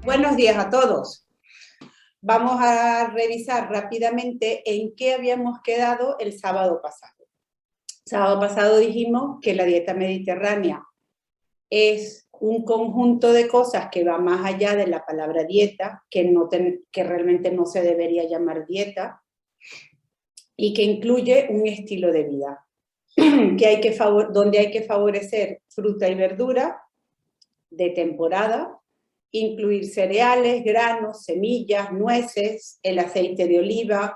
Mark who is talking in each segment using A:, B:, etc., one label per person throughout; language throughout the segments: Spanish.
A: Buenos días a todos. Vamos a revisar rápidamente en qué habíamos quedado el sábado pasado. El sábado pasado dijimos que la dieta mediterránea es un conjunto de cosas que va más allá de la palabra dieta, que realmente no se debería llamar dieta, y que incluye un estilo de vida, donde hay que favorecer fruta y verdura de temporada, incluir cereales, granos, semillas, nueces, el aceite de oliva,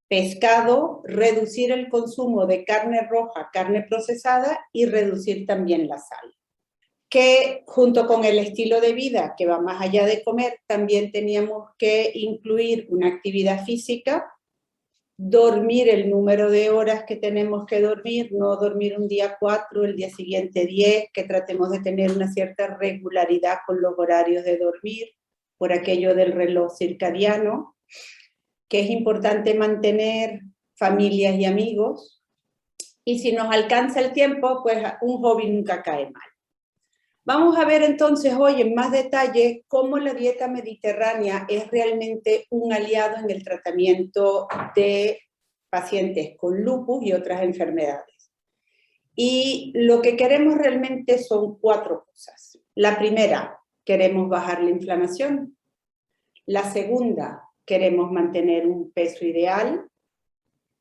A: pescado, reducir el consumo de carne roja, carne procesada y reducir también la sal. Que junto con el estilo de vida que va más allá de comer, también teníamos que incluir una actividad física, dormir el número de horas que tenemos que dormir, no dormir un día 4, el día siguiente 10, que tratemos de tener una cierta regularidad con los horarios de dormir, por aquello del reloj circadiano, que es importante mantener familias y amigos, y si nos alcanza el tiempo, pues un hobby nunca cae mal. Vamos a ver entonces hoy en más detalle cómo la dieta mediterránea es realmente un aliado en el tratamiento de pacientes con lupus y otras enfermedades. Y lo que queremos realmente son 4 cosas. La primera, queremos bajar la inflamación. La segunda, queremos mantener un peso ideal.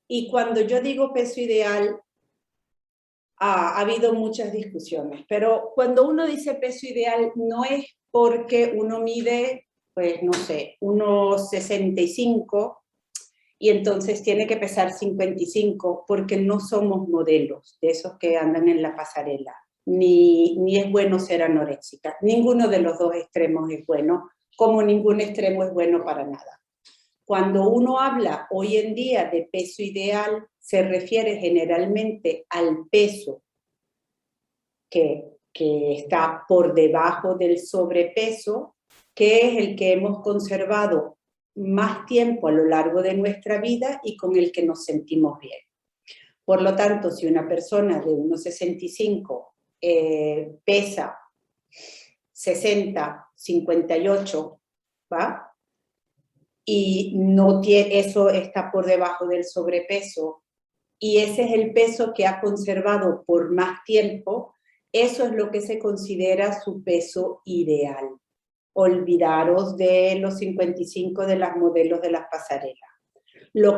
A: Y cuando yo digo peso ideal, ha habido muchas discusiones, pero cuando uno dice peso ideal no es porque uno mide, pues no sé, 1,65 y entonces tiene que pesar 55, porque no somos modelos de esos que andan en la pasarela, ni es bueno ser anoréxica. Ninguno de los dos extremos es bueno, como ningún extremo es bueno para nada. Cuando uno habla hoy en día de peso ideal, se refiere generalmente al peso que está por debajo del sobrepeso, que es el que hemos conservado más tiempo a lo largo de nuestra vida y con el que nos sentimos bien. Por lo tanto, si una persona de 1,65 pesa 60, 58, ¿va? Y no tiene, eso está por debajo del sobrepeso, y ese es el peso que ha conservado por más tiempo, eso es lo que se considera su peso ideal. Olvidaros de los 55 de las modelos de las pasarelas. Lo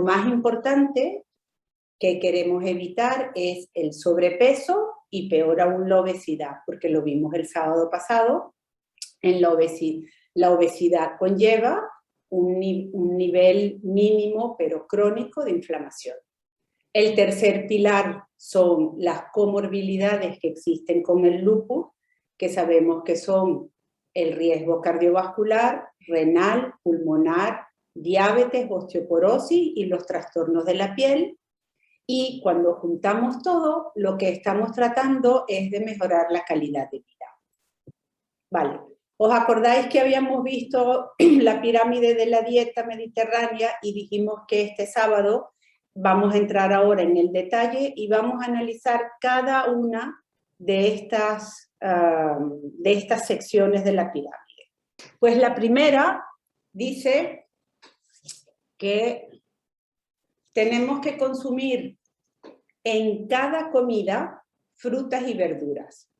A: más importante que queremos evitar es el sobrepeso y peor aún la obesidad, porque lo vimos el sábado pasado. La obesidad conlleva un nivel mínimo pero crónico de inflamación. El tercer pilar son las comorbilidades que existen con el lupus, que sabemos que son el riesgo cardiovascular, renal, pulmonar, diabetes, osteoporosis y los trastornos de la piel. Y cuando juntamos todo, lo que estamos tratando es de mejorar la calidad de vida. Vale. ¿Os acordáis que habíamos visto la pirámide de la dieta mediterránea y dijimos que este sábado vamos a entrar ahora en el detalle y vamos a analizar cada una de estas secciones de la pirámide? Pues la primera dice que tenemos que consumir en cada comida frutas y verduras.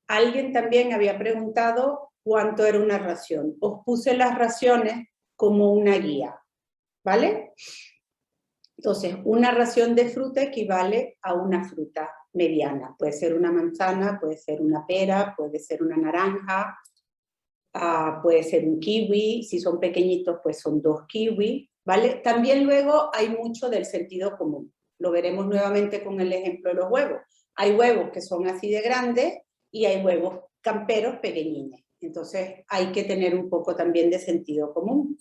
A: Alguien también había preguntado cuánto era una ración. Os puse las raciones como una guía, ¿vale? Entonces, una ración de fruta equivale a una fruta mediana. Puede ser una manzana, puede ser una pera, puede ser una naranja, puede ser un kiwi. Si son pequeñitos, pues son 2 kiwis, ¿vale? También luego hay mucho del sentido común. Lo veremos nuevamente con el ejemplo de los huevos. Hay huevos que son así de grandes y hay huevos camperos pequeñines. Entonces, hay que tener un poco también de sentido común.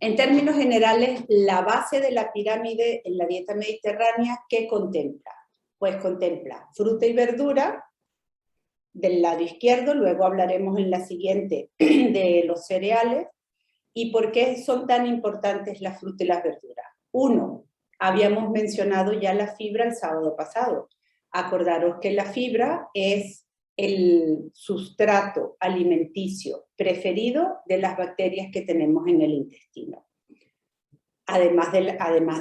A: En términos generales, la base de la pirámide en la dieta mediterránea, ¿qué contempla? Pues contempla fruta y verdura del lado izquierdo, luego hablaremos en la siguiente de los cereales y por qué son tan importantes las frutas y las verduras. 1, habíamos mencionado ya la fibra el sábado pasado. Acordaros que la fibra es el sustrato alimenticio preferido de las bacterias que tenemos en el intestino. Además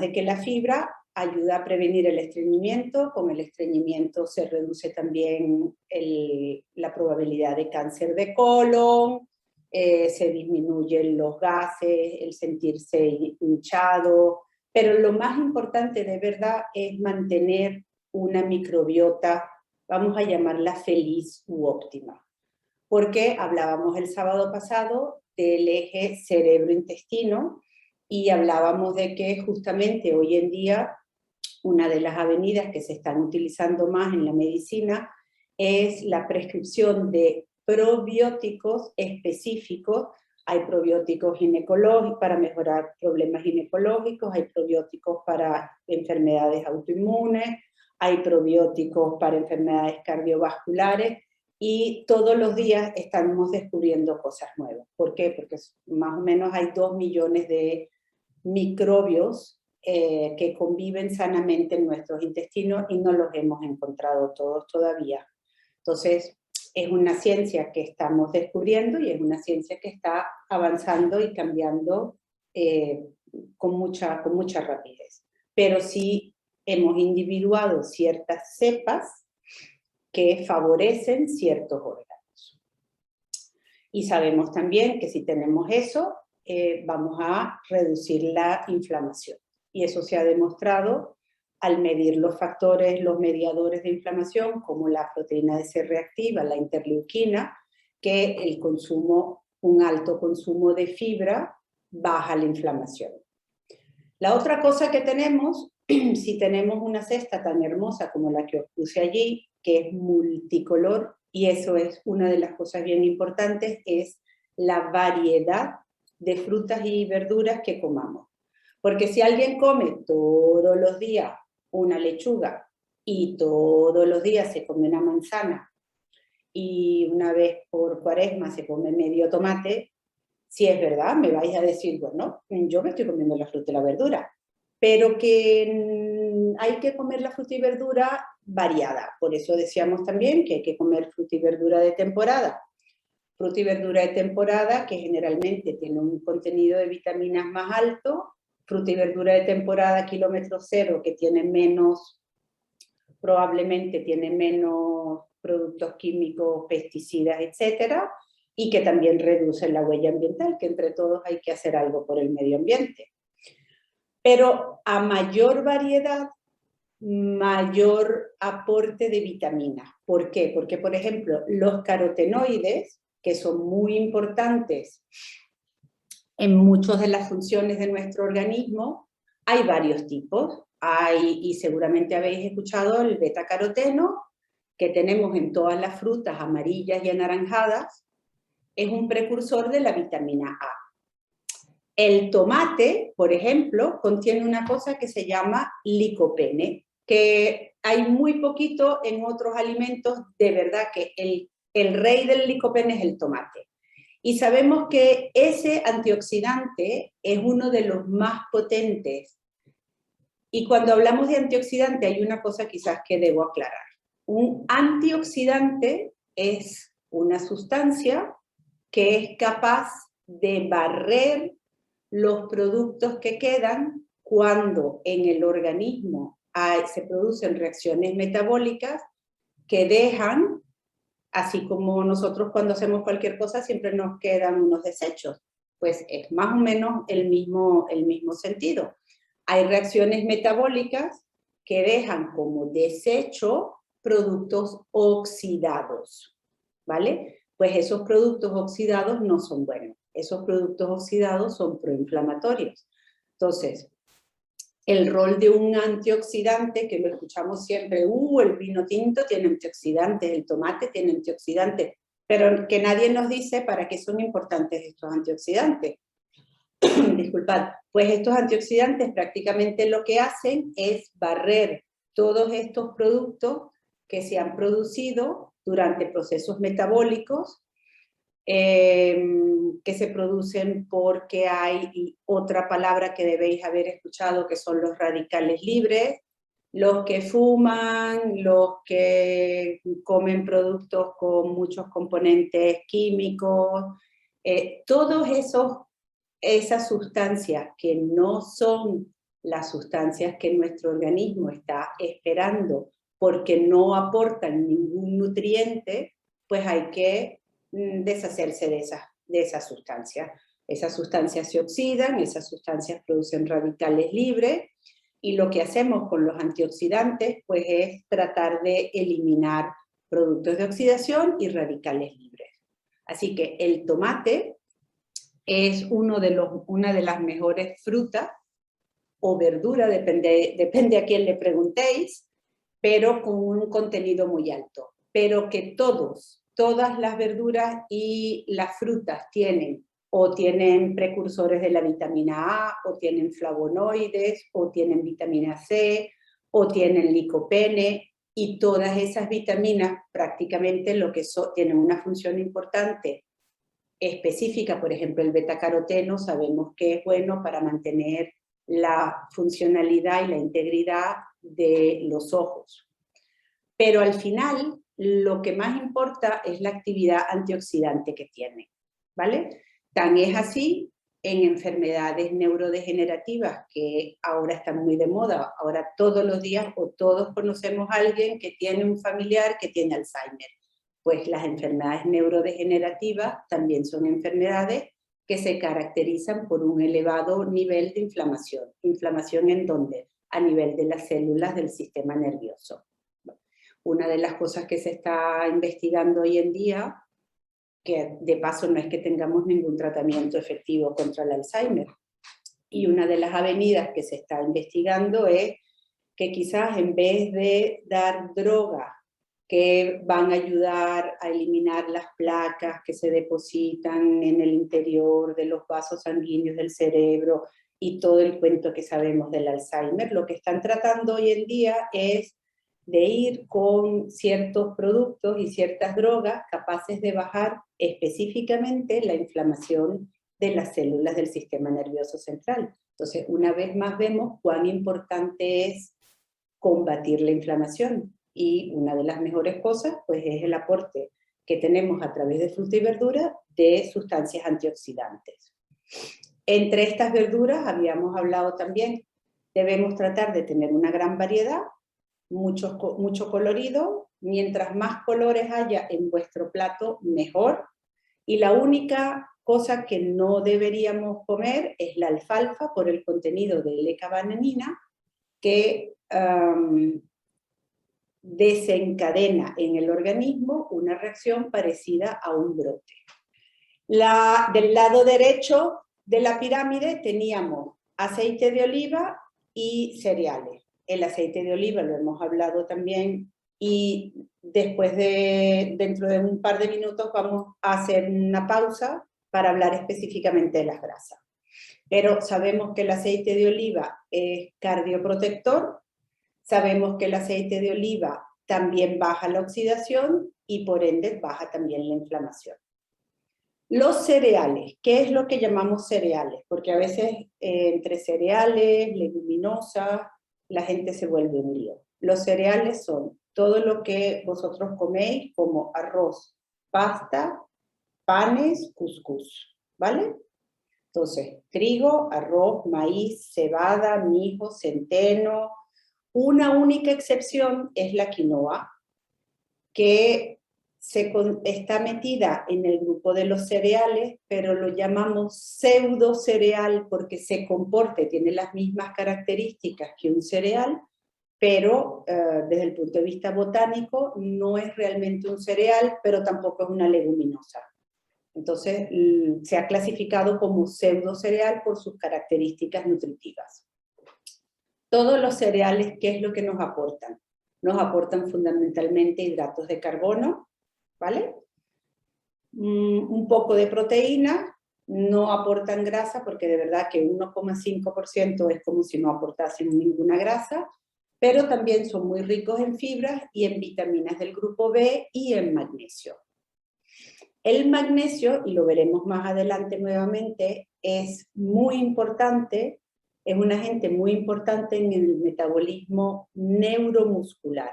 A: de que la fibra ayuda a prevenir el estreñimiento, con el estreñimiento se reduce también la probabilidad de cáncer de colon, se disminuyen los gases, el sentirse hinchado, pero lo más importante de verdad es mantener una microbiota, vamos a llamarla feliz u óptima. Porque hablábamos el sábado pasado del eje cerebro-intestino y hablábamos de que justamente hoy en día una de las avenidas que se están utilizando más en la medicina es la prescripción de probióticos específicos. Hay probióticos ginecológicos para mejorar problemas ginecológicos, hay probióticos para enfermedades autoinmunes, hay probióticos para enfermedades cardiovasculares y todos los días estamos descubriendo cosas nuevas. ¿Por qué? Porque más o menos hay 2 millones de microbios que conviven sanamente en nuestros intestinos y no los hemos encontrado todos todavía. Entonces, es una ciencia que estamos descubriendo y es una ciencia que está avanzando y cambiando con mucha rapidez. Pero sí hemos individuado ciertas cepas que favorecen ciertos órganos. Y sabemos también que si tenemos eso, vamos a reducir la inflamación. Y eso se ha demostrado al medir los factores, los mediadores de inflamación, como la proteína de C reactiva, la interleuquina, que el consumo, un alto consumo de fibra baja la inflamación. La otra cosa que tenemos, si tenemos una cesta tan hermosa como la que os puse allí, que es multicolor, y eso es una de las cosas bien importantes, es la variedad de frutas y verduras que comamos. Porque si alguien come todos los días una lechuga y todos los días se come una manzana y una vez por cuaresma se come medio tomate, si es verdad, me vais a decir, bueno, yo me estoy comiendo la fruta y la verdura, pero que hay que comer la fruta y verdura variada. Por eso decíamos también que hay que comer fruta y verdura de temporada. Fruta y verdura de temporada que generalmente tiene un contenido de vitaminas más alto, fruta y verdura de temporada kilómetro cero que tiene menos, probablemente tiene menos productos químicos, pesticidas, etcétera, y que también reducen la huella ambiental, que entre todos hay que hacer algo por el medio ambiente. Pero a mayor variedad, mayor aporte de vitaminas. ¿Por qué? Porque, por ejemplo, los carotenoides, que son muy importantes en muchas de las funciones de nuestro organismo, hay varios tipos. Y seguramente habéis escuchado el betacaroteno, que tenemos en todas las frutas amarillas y anaranjadas, es un precursor de la vitamina A. El tomate, por ejemplo, contiene una cosa que se llama licopene, que hay muy poquito en otros alimentos, de verdad que el rey del licopene es el tomate. Y sabemos que ese antioxidante es uno de los más potentes. Y cuando hablamos de antioxidante hay una cosa quizás que debo aclarar. Un antioxidante es una sustancia que es capaz de barrer los productos que quedan cuando en el organismo se producen reacciones metabólicas que dejan, así como nosotros cuando hacemos cualquier cosa siempre nos quedan unos desechos, pues es más o menos el mismo sentido. Hay reacciones metabólicas que dejan como desecho productos oxidados, ¿vale? Pues esos productos oxidados no son buenos. Esos productos oxidados son proinflamatorios. Entonces, el rol de un antioxidante, que lo escuchamos siempre, el vino tinto tiene antioxidantes, el tomate tiene antioxidantes, pero que nadie nos dice para qué son importantes estos antioxidantes. Disculpad, pues estos antioxidantes prácticamente lo que hacen es barrer todos estos productos que se han producido durante procesos metabólicos que se producen porque hay otra palabra que debéis haber escuchado que son los radicales libres, Los que fuman, los que comen productos con muchos componentes químicos, todos esas sustancias que no son las sustancias que nuestro organismo está esperando porque no aportan ningún nutriente, pues hay que deshacerse de esas sustancias. Esas sustancias se oxidan, esas sustancias producen radicales libres, y lo que hacemos con los antioxidantes pues es tratar de eliminar productos de oxidación y radicales libres. Así que el tomate es una de las mejores frutas o verdura, depende a quién le preguntéis, pero con un contenido muy alto. Pero que todas las verduras y las frutas tienen precursores de la vitamina A, o tienen flavonoides, o tienen vitamina C, o tienen licopene, y todas esas vitaminas prácticamente tienen una función importante específica. Por ejemplo, el betacaroteno sabemos que es bueno para mantener la funcionalidad y la integridad de los ojos. Pero al final, lo que más importa es la actividad antioxidante que tiene, ¿vale? Tan es así en enfermedades neurodegenerativas que ahora están muy de moda. Ahora todos los días o todos conocemos a alguien que tiene un familiar que tiene Alzheimer. Pues las enfermedades neurodegenerativas también son enfermedades que se caracterizan por un elevado nivel de inflamación. ¿Inflamación en dónde? A nivel de las células del sistema nervioso. Una de las cosas que se está investigando hoy en día, que de paso no es que tengamos ningún tratamiento efectivo contra el Alzheimer, y una de las avenidas que se está investigando es que quizás en vez de dar drogas que van a ayudar a eliminar las placas que se depositan en el interior de los vasos sanguíneos del cerebro y todo el cuento que sabemos del Alzheimer, lo que están tratando hoy en día es de ir con ciertos productos y ciertas drogas capaces de bajar específicamente la inflamación de las células del sistema nervioso central. Entonces, una vez más vemos cuán importante es combatir la inflamación, y una de las mejores cosas pues es el aporte que tenemos a través de fruta y verdura de sustancias antioxidantes. Entre estas verduras habíamos hablado también, debemos tratar de tener una gran variedad, mucho colorido. Mientras más colores haya en vuestro plato, mejor. Y la única cosa que no deberíamos comer es la alfalfa por el contenido de L-cabalanina, que desencadena en el organismo una reacción parecida a un brote. Del lado derecho de la pirámide teníamos aceite de oliva y cereales. El aceite de oliva lo hemos hablado también, y dentro de un par de minutos vamos a hacer una pausa para hablar específicamente de las grasas. Pero sabemos que el aceite de oliva es cardioprotector, sabemos que el aceite de oliva también baja la oxidación y por ende baja también la inflamación. Los cereales, ¿qué es lo que llamamos cereales? Porque a veces entre cereales, leguminosas, la gente se vuelve un lío. Los cereales son todo lo que vosotros coméis, como arroz, pasta, panes, cuscús, ¿vale? Entonces, trigo, arroz, maíz, cebada, mijo, centeno. Una única excepción es la quinoa, que está metida en el grupo de los cereales, pero lo llamamos pseudo cereal porque se comporta, tiene las mismas características que un cereal, pero desde el punto de vista botánico no es realmente un cereal, pero tampoco es una leguminosa. Entonces se ha clasificado como pseudo cereal por sus características nutritivas. Todos los cereales, ¿qué es lo que nos aportan? Nos aportan fundamentalmente hidratos de carbono, ¿vale? Un poco de proteína, no aportan grasa porque de verdad que 1,5% es como si no aportasen ninguna grasa, pero también son muy ricos en fibras y en vitaminas del grupo B y en magnesio. El magnesio, y lo veremos más adelante nuevamente, es muy importante Es un agente muy importante en el metabolismo neuromuscular.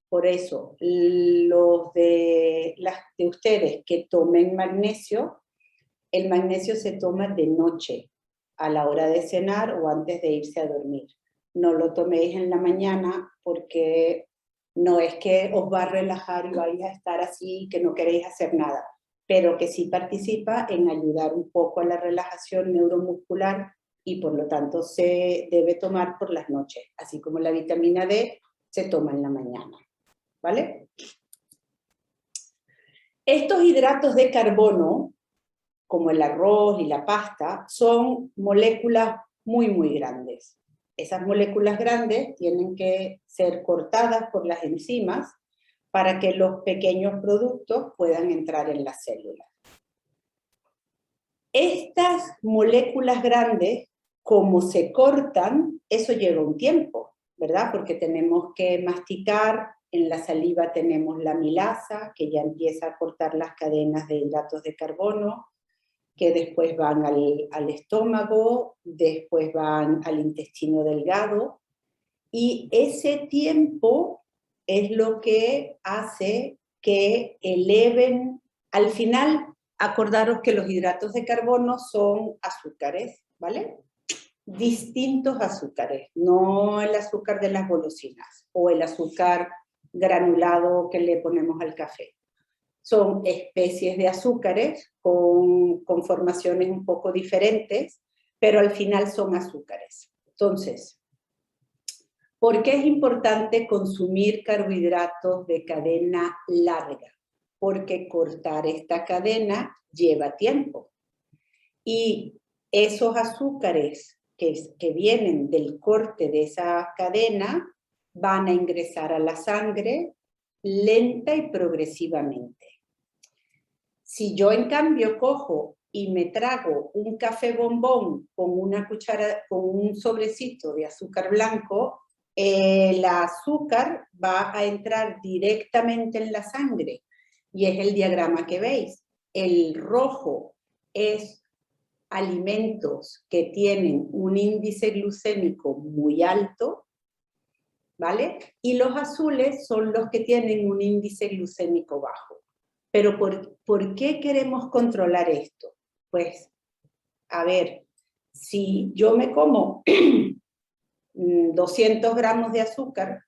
A: Por eso, los de ustedes que tomen magnesio, el magnesio se toma de noche, a la hora de cenar o antes de irse a dormir. No lo toméis en la mañana porque no es que os va a relajar y vais a estar así, que no queréis hacer nada, pero que sí participa en ayudar un poco a la relajación neuromuscular y por lo tanto se debe tomar por las noches, así como la vitamina D se toma en la mañana, ¿vale? Estos hidratos de carbono, como el arroz y la pasta, son moléculas muy, muy grandes. Esas moléculas grandes tienen que ser cortadas por las enzimas para que los pequeños productos puedan entrar en las células. Estas moléculas grandes, como se cortan, eso lleva un tiempo, ¿verdad? Porque tenemos que masticar, en la saliva tenemos la amilasa, que ya empieza a cortar las cadenas de hidratos de carbono, que después van al estómago, después van al intestino delgado, y ese tiempo es lo que hace que eleven, al final, acordaros que los hidratos de carbono son azúcares, ¿vale? Distintos azúcares, no el azúcar de las golosinas o el azúcar granulado que le ponemos al café. Son especies de azúcares con formaciones un poco diferentes, pero al final son azúcares. Entonces, ¿por qué es importante consumir carbohidratos de cadena larga? Porque cortar esta cadena lleva tiempo. Y esos azúcares que vienen del corte de esa cadena van a ingresar a la sangre lenta y progresivamente. Si yo en cambio cojo y me trago un café bombón con una cuchara, con un sobrecito de azúcar blanco, el azúcar va a entrar directamente en la sangre y es el diagrama que veis. El rojo es alimentos que tienen un índice glucémico muy alto, ¿vale? Y los azules son los que tienen un índice glucémico bajo. Pero ¿por qué queremos controlar esto? Pues, a ver, si yo me como 200 gramos de azúcar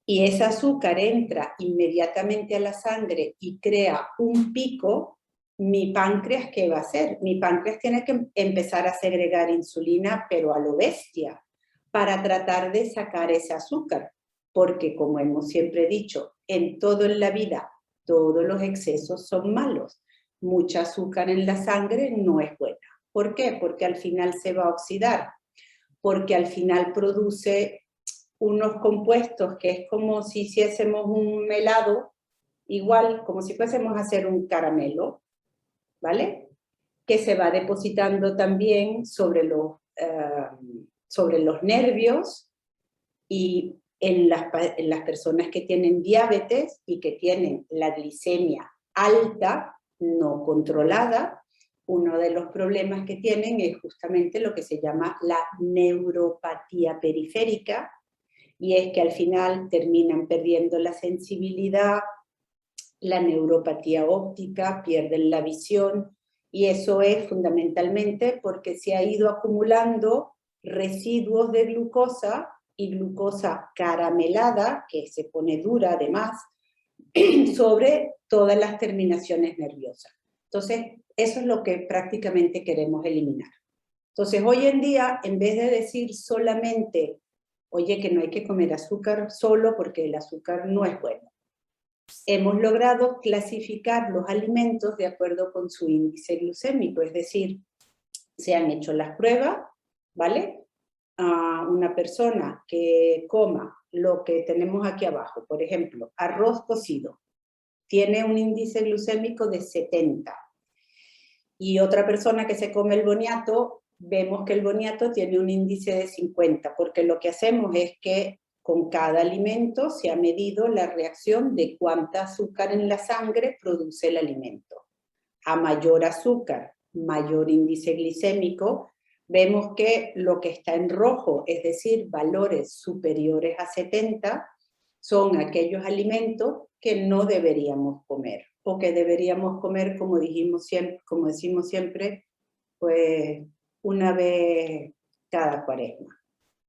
A: y ese azúcar entra inmediatamente a la sangre y crea un pico, mi páncreas, ¿qué va a hacer? Mi páncreas tiene que empezar a segregar insulina, pero a lo bestia, para tratar de sacar ese azúcar. Porque, como hemos siempre dicho, en todo en la vida, todos los excesos son malos. Mucha azúcar en la sangre no es buena. ¿Por qué? Porque al final se va a oxidar. Porque al final produce unos compuestos que es como si hiciésemos un helado, igual como si fuésemos a hacer un caramelo, ¿vale? Que se va depositando también sobre los nervios y en las personas que tienen diabetes y que tienen la glicemia alta, no controlada, uno de los problemas que tienen es justamente lo que se llama la neuropatía periférica, y es que al final terminan perdiendo la sensibilidad, la neuropatía óptica, pierden la visión, y eso es fundamentalmente porque se ha ido acumulando residuos de glucosa y glucosa caramelada, que se pone dura además, sobre todas las terminaciones nerviosas. Entonces, eso es lo que prácticamente queremos eliminar. Entonces, hoy en día, en vez de decir solamente, oye, que no hay que comer azúcar solo porque el azúcar no es bueno, hemos logrado clasificar los alimentos de acuerdo con su índice glucémico, es decir, se han hecho las pruebas, ¿vale? A una persona que coma lo que tenemos aquí abajo, por ejemplo, arroz cocido, tiene un índice glucémico de 70. Y otra persona que se come el boniato, vemos que el boniato tiene un índice de 50, porque lo que hacemos es que con cada alimento se ha medido la reacción de cuánta azúcar en la sangre produce el alimento. A mayor azúcar, mayor índice glicémico, vemos que lo que está en rojo, es decir, valores superiores a 70, son aquellos alimentos que no deberíamos comer, o que deberíamos comer, como decimos siempre, pues una vez cada cuaresma,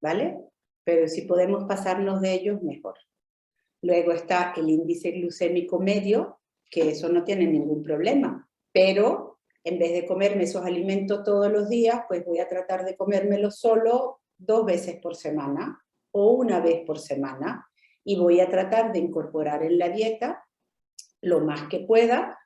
A: ¿vale? Pero si podemos pasarnos de ellos, mejor. Luego está el índice glucémico medio, que eso no tiene ningún problema, pero en vez de comerme esos alimentos todos los días, pues voy a tratar de comérmelos solo 2 veces por semana o una vez por semana, y voy a tratar de incorporar en la dieta lo más que pueda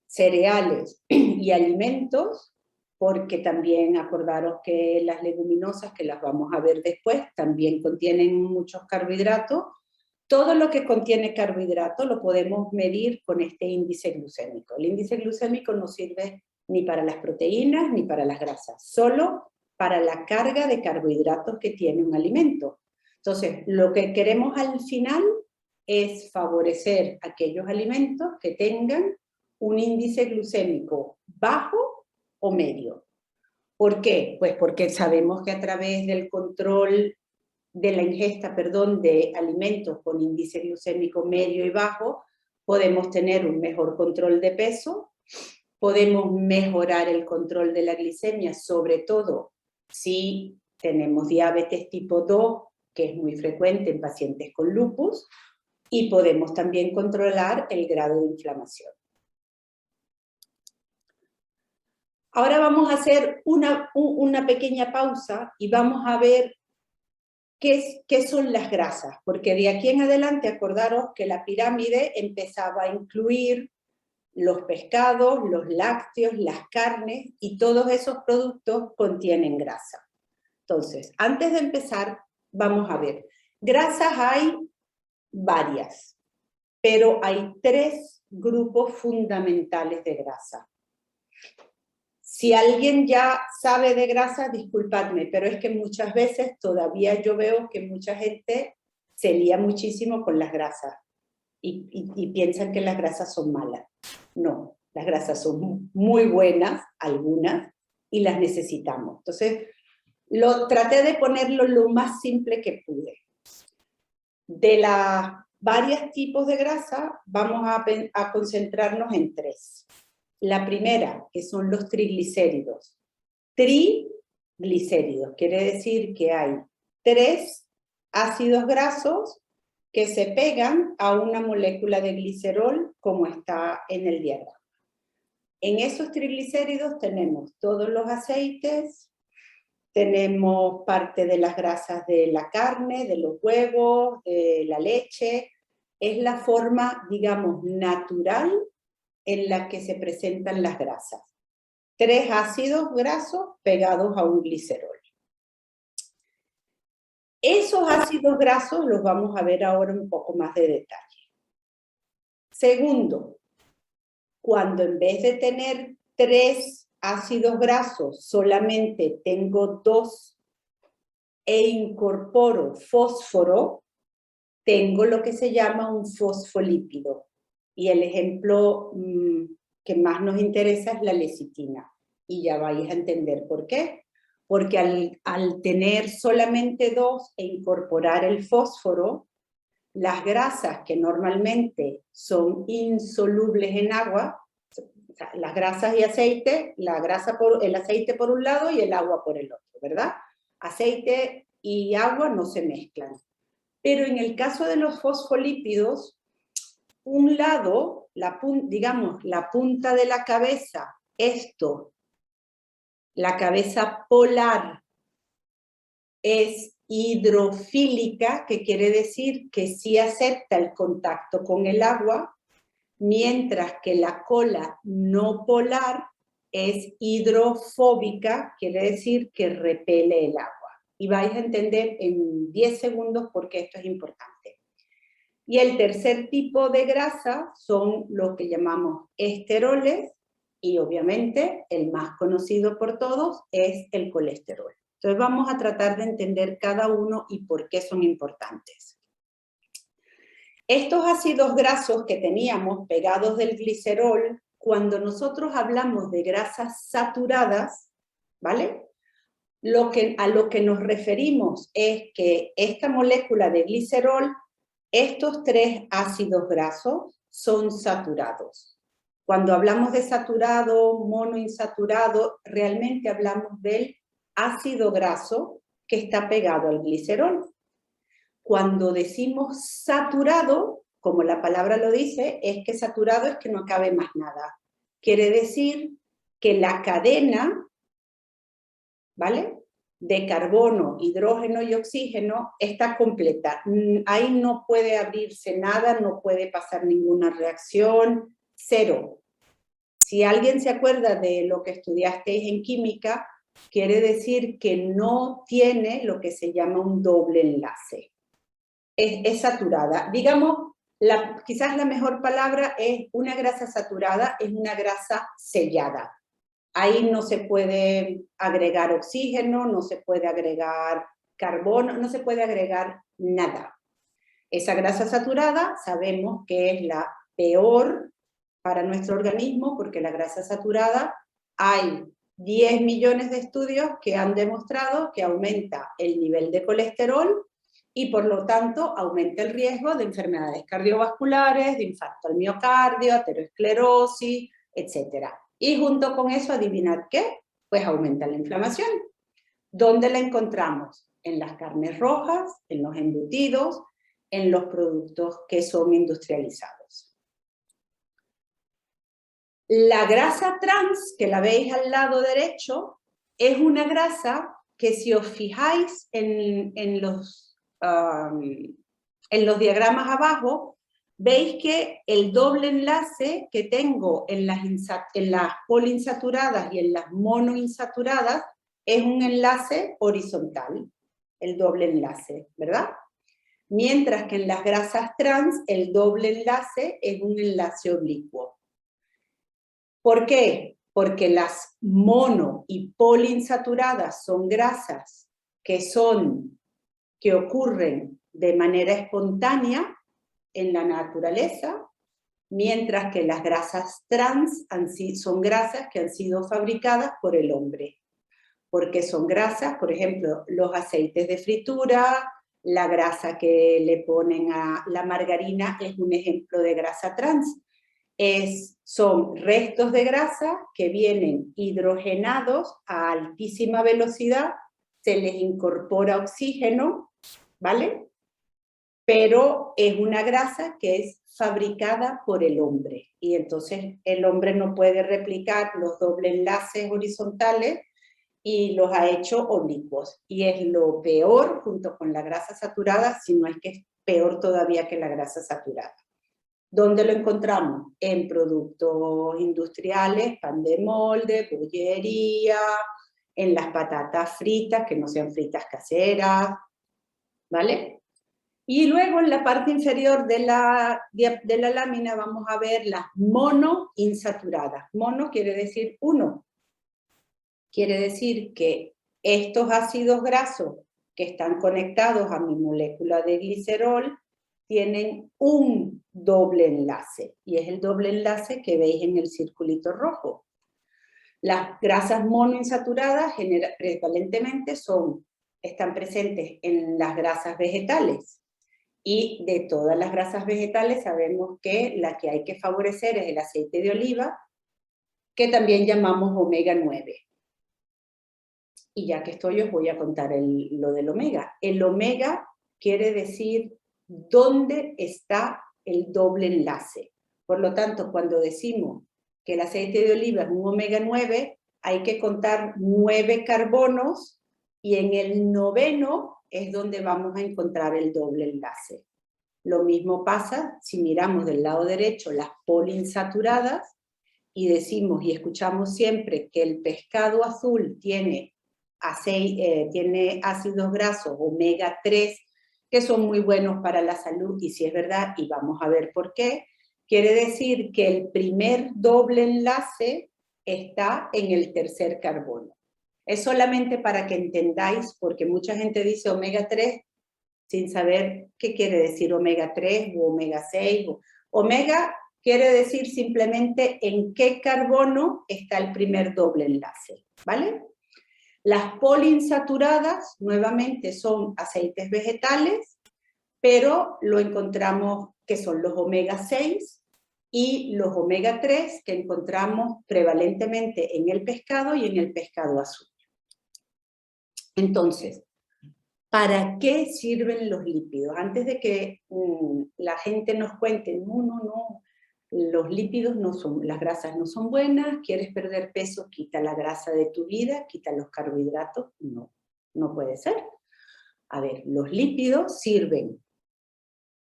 A: cereales y alimentos, porque también acordaros que las leguminosas, que las vamos a ver después, también contienen muchos carbohidratos. Todo lo que contiene carbohidratos lo podemos medir con este índice glucémico. El índice glucémico no sirve ni para las proteínas ni para las grasas, solo para la carga de carbohidratos que tiene un alimento. Entonces, lo que queremos al final es favorecer aquellos alimentos que tengan un índice glucémico bajo o medio. ¿Por qué? Pues porque sabemos que a través del control de la ingesta, de alimentos con índice glucémico medio y bajo, podemos tener un mejor control de peso, podemos mejorar el control de la glicemia, sobre todo si tenemos diabetes tipo 2, que es muy frecuente en pacientes con lupus, y podemos también controlar el grado de inflamación. Ahora vamos a hacer una pequeña pausa y vamos a ver qué son las grasas, porque de aquí en adelante acordaros que la pirámide empezaba a incluir los pescados, los lácteos, las carnes, y todos esos productos contienen grasa. Entonces, antes de empezar, vamos a ver. Grasas hay varias, pero hay 3 grupos fundamentales de grasa. Si alguien ya sabe de grasa, disculpadme, pero es que muchas veces todavía yo veo que mucha gente se lía muchísimo con las grasas y piensan que las grasas son malas. No, las grasas son muy buenas, algunas, y las necesitamos. Entonces, traté de ponerlo lo más simple que pude. De los varios tipos de grasa, vamos a concentrarnos en 3. La primera, que son los triglicéridos. Triglicéridos quiere decir que hay 3 ácidos grasos que se pegan a una molécula de glicerol, como está en el diagrama. En esos triglicéridos tenemos todos los aceites, tenemos parte de las grasas de la carne, de los huevos, de la leche. Es la forma, digamos, natural en la que se presentan las grasas. 3 ácidos grasos pegados a un glicerol. Esos ácidos grasos los vamos a ver ahora un poco más de detalle. Segundo, cuando en vez de tener 3 ácidos grasos, solamente tengo 2 e incorporo fósforo, tengo lo que se llama un fosfolípido. Y el ejemplo que más nos interesa es la lecitina. Y ya vais a entender por qué. Porque al tener solamente 2 e incorporar el fósforo, las grasas que normalmente son insolubles en agua, o sea, las grasas y aceite, el aceite por un lado y el agua por el otro, ¿verdad? Aceite y agua no se mezclan. Pero en el caso de los fosfolípidos, un lado, digamos, la punta de la cabeza, la cabeza polar, es hidrofílica, que quiere decir que sí acepta el contacto con el agua, mientras que la cola no polar es hidrofóbica, quiere decir que repele el agua. Y vais a entender en 10 segundos por qué esto es importante. Y el tercer tipo de grasa son los que llamamos esteroles, y obviamente el más conocido por todos es el colesterol. Entonces vamos a tratar de entender cada uno y por qué son importantes. Estos ácidos grasos que teníamos pegados del glicerol, cuando nosotros hablamos de grasas saturadas, ¿vale? A lo que nos referimos es que esta molécula de glicerol, estos 3 ácidos grasos son saturados. Cuando hablamos de saturado, monoinsaturado, realmente hablamos del ácido graso que está pegado al glicerol. Cuando decimos saturado, como la palabra lo dice, es que saturado es que no cabe más nada. Quiere decir que la cadena, ¿vale?, de carbono, hidrógeno y oxígeno está completa. Ahí no puede abrirse nada, no puede pasar ninguna reacción, cero. Si alguien se acuerda de lo que estudiasteis en química, quiere decir que no tiene lo que se llama un doble enlace. Es saturada. Digamos, quizás la mejor palabra es una grasa saturada, es una grasa sellada. Ahí no se puede agregar oxígeno, no se puede agregar carbono, no se puede agregar nada. Esa grasa saturada sabemos que es la peor para nuestro organismo, porque la grasa saturada, hay 10 millones de estudios que han demostrado que aumenta el nivel de colesterol y por lo tanto aumenta el riesgo de enfermedades cardiovasculares, de infarto al miocardio, aterosclerosis, etc. Y junto con eso, ¿adivinad qué? Pues aumenta la inflamación. ¿Dónde la encontramos? En las carnes rojas, en los embutidos, en los productos que son industrializados. La grasa trans, que la veis al lado derecho, es una grasa que si os fijáis en los diagramas abajo, veis que el doble enlace que tengo en las poliinsaturadas y en las monoinsaturadas es un enlace horizontal, el doble enlace, ¿verdad? Mientras que en las grasas trans el doble enlace es un enlace oblicuo. ¿Por qué? Porque las mono y poliinsaturadas son grasas que ocurren de manera espontánea en la naturaleza, mientras que las grasas trans son grasas que han sido fabricadas por el hombre. Porque son grasas, por ejemplo, los aceites de fritura, la grasa que le ponen a la margarina es un ejemplo de grasa trans. Son restos de grasa que vienen hidrogenados a altísima velocidad, se les incorpora oxígeno, ¿vale? Pero es una grasa que es fabricada por el hombre y entonces el hombre no puede replicar los doble enlaces horizontales y los ha hecho oblicuos. Y es lo peor junto con la grasa saturada, si no es que es peor todavía que la grasa saturada. ¿Dónde lo encontramos? En productos industriales, pan de molde, bollería, en las patatas fritas, que no sean fritas caseras, ¿vale? Y luego en la parte inferior de la lámina vamos a ver las monoinsaturadas. Mono quiere decir uno. Quiere decir que estos ácidos grasos que están conectados a mi molécula de glicerol tienen un doble enlace, y es el doble enlace que veis en el circulito rojo. Las grasas monoinsaturadas prevalentemente están presentes en las grasas vegetales, y de todas las grasas vegetales sabemos que la que hay que favorecer es el aceite de oliva, que también llamamos omega 9. Y ya que estoy, os voy a contar lo del omega. El omega quiere decir dónde está el doble enlace. Por lo tanto, cuando decimos que el aceite de oliva es un omega 9, hay que contar 9 carbonos y en el 9º es donde vamos a encontrar el doble enlace. Lo mismo pasa si miramos del lado derecho las poliinsaturadas y decimos y escuchamos siempre que el pescado azul tiene ácidos grasos omega 3 que son muy buenos para la salud, y si es verdad, y vamos a ver por qué, quiere decir que el primer doble enlace está en el tercer carbono. Es solamente para que entendáis, porque mucha gente dice omega 3 sin saber qué quiere decir omega 3 o omega 6. Omega quiere decir simplemente en qué carbono está el primer doble enlace, ¿vale? Las poliinsaturadas, nuevamente, son aceites vegetales, pero lo encontramos que son los omega 6 y los omega 3 que encontramos prevalentemente en el pescado y en el pescado azul. Entonces, ¿para qué sirven los lípidos? Antes de que la gente nos cuente, no, los lípidos no son, las grasas no son buenas, quieres perder peso, quita la grasa de tu vida, quita los carbohidratos, no puede ser. A ver, los lípidos sirven.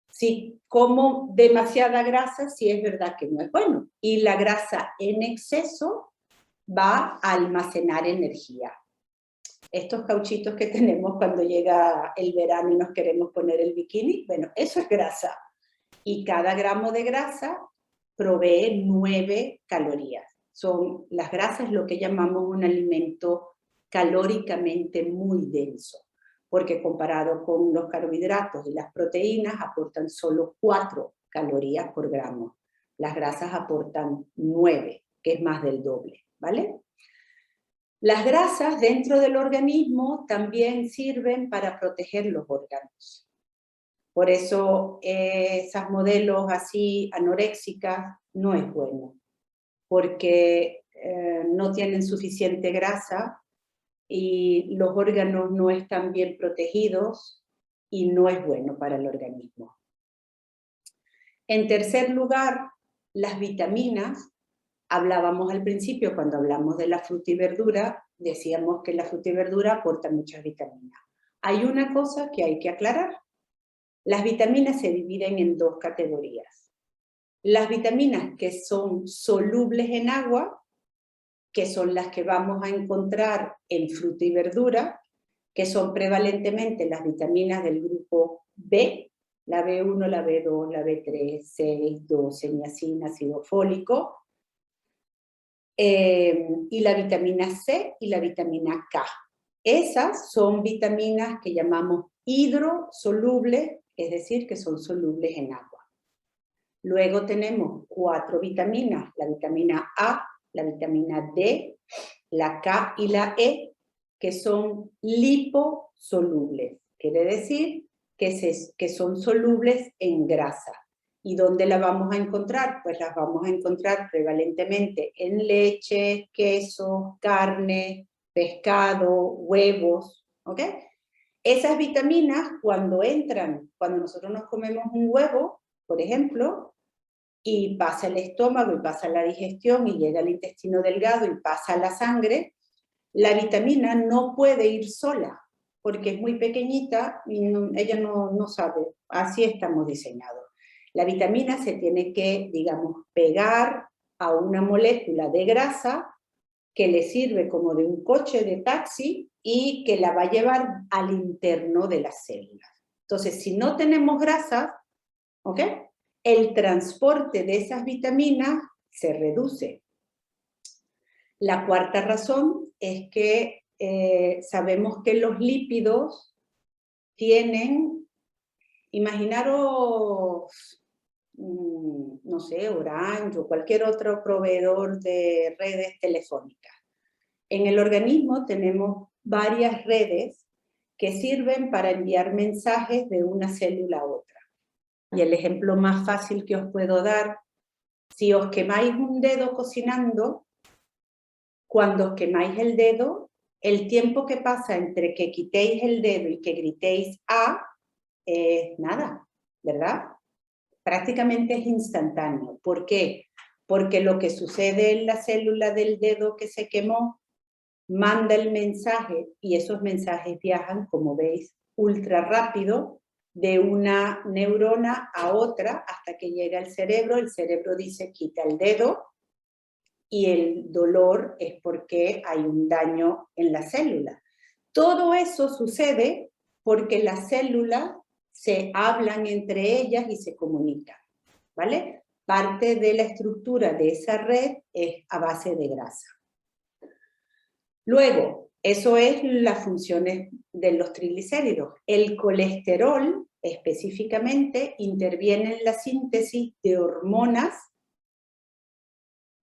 A: Si como demasiada grasa, sí es verdad que no es bueno. Y la grasa en exceso va a almacenar energía. Estos cauchitos que tenemos cuando llega el verano y nos queremos poner el bikini, bueno, eso es grasa. Y cada gramo de grasa provee 9 calorías. Las grasas lo que llamamos un alimento calóricamente muy denso, porque comparado con los carbohidratos y las proteínas aportan solo 4 calorías por gramo. Las grasas aportan 9, que es más del doble, ¿vale? Las grasas dentro del organismo también sirven para proteger los órganos. Por eso esas modelos así anoréxicas no es bueno, porque no tienen suficiente grasa y los órganos no están bien protegidos y no es bueno para el organismo. En tercer lugar, las vitaminas. Hablábamos al principio, cuando hablamos de la fruta y verdura, decíamos que la fruta y verdura aportan muchas vitaminas. Hay una cosa que hay que aclarar. Las vitaminas se dividen en 2 categorías. Las vitaminas que son solubles en agua, que son las que vamos a encontrar en fruta y verdura, que son prevalentemente las vitaminas del grupo B, la B1, la B2, la B3, 6, 12, niacina, ácido fólico, y la vitamina C y la vitamina K. Esas son vitaminas que llamamos hidrosolubles, es decir, que son solubles en agua. Luego tenemos 4 vitaminas, la vitamina A, la vitamina D, la K y la E, que son liposolubles. Quiere decir que son solubles en grasa. ¿Y dónde la vamos a encontrar? Pues las vamos a encontrar prevalentemente en leche, queso, carne, pescado, huevos, ¿ok? Esas vitaminas cuando nosotros nos comemos un huevo, por ejemplo, y pasa el estómago y pasa la digestión y llega al intestino delgado y pasa a la sangre, la vitamina no puede ir sola, porque es muy pequeñita y ella no sabe, así estamos diseñados. La vitamina se tiene que, digamos, pegar a una molécula de grasa que le sirve como de un coche de taxi y que la va a llevar al interno de las células. Entonces, si no tenemos grasa, ¿ok?, el transporte de esas vitaminas se reduce. La cuarta razón es que sabemos que los lípidos tienen, imaginaros, no sé, Orange o cualquier otro proveedor de redes telefónicas. En el organismo tenemos varias redes que sirven para enviar mensajes de una célula a otra. Y el ejemplo más fácil que os puedo dar, si os quemáis un dedo cocinando, cuando os quemáis el dedo, el tiempo que pasa entre que quitéis el dedo y que gritéis ¡ah! Es nada, ¿verdad? Prácticamente es instantáneo. ¿Por qué? Porque lo que sucede en la célula del dedo que se quemó manda el mensaje y esos mensajes viajan, como veis, ultra rápido de una neurona a otra hasta que llega al cerebro. El cerebro dice quita el dedo y el dolor es porque hay un daño en la célula. Todo eso sucede porque las células se hablan entre ellas y se comunican, ¿vale? Parte de la estructura de esa red es a base de grasa. Luego, eso es las funciones de los triglicéridos. El colesterol, específicamente, interviene en la síntesis de hormonas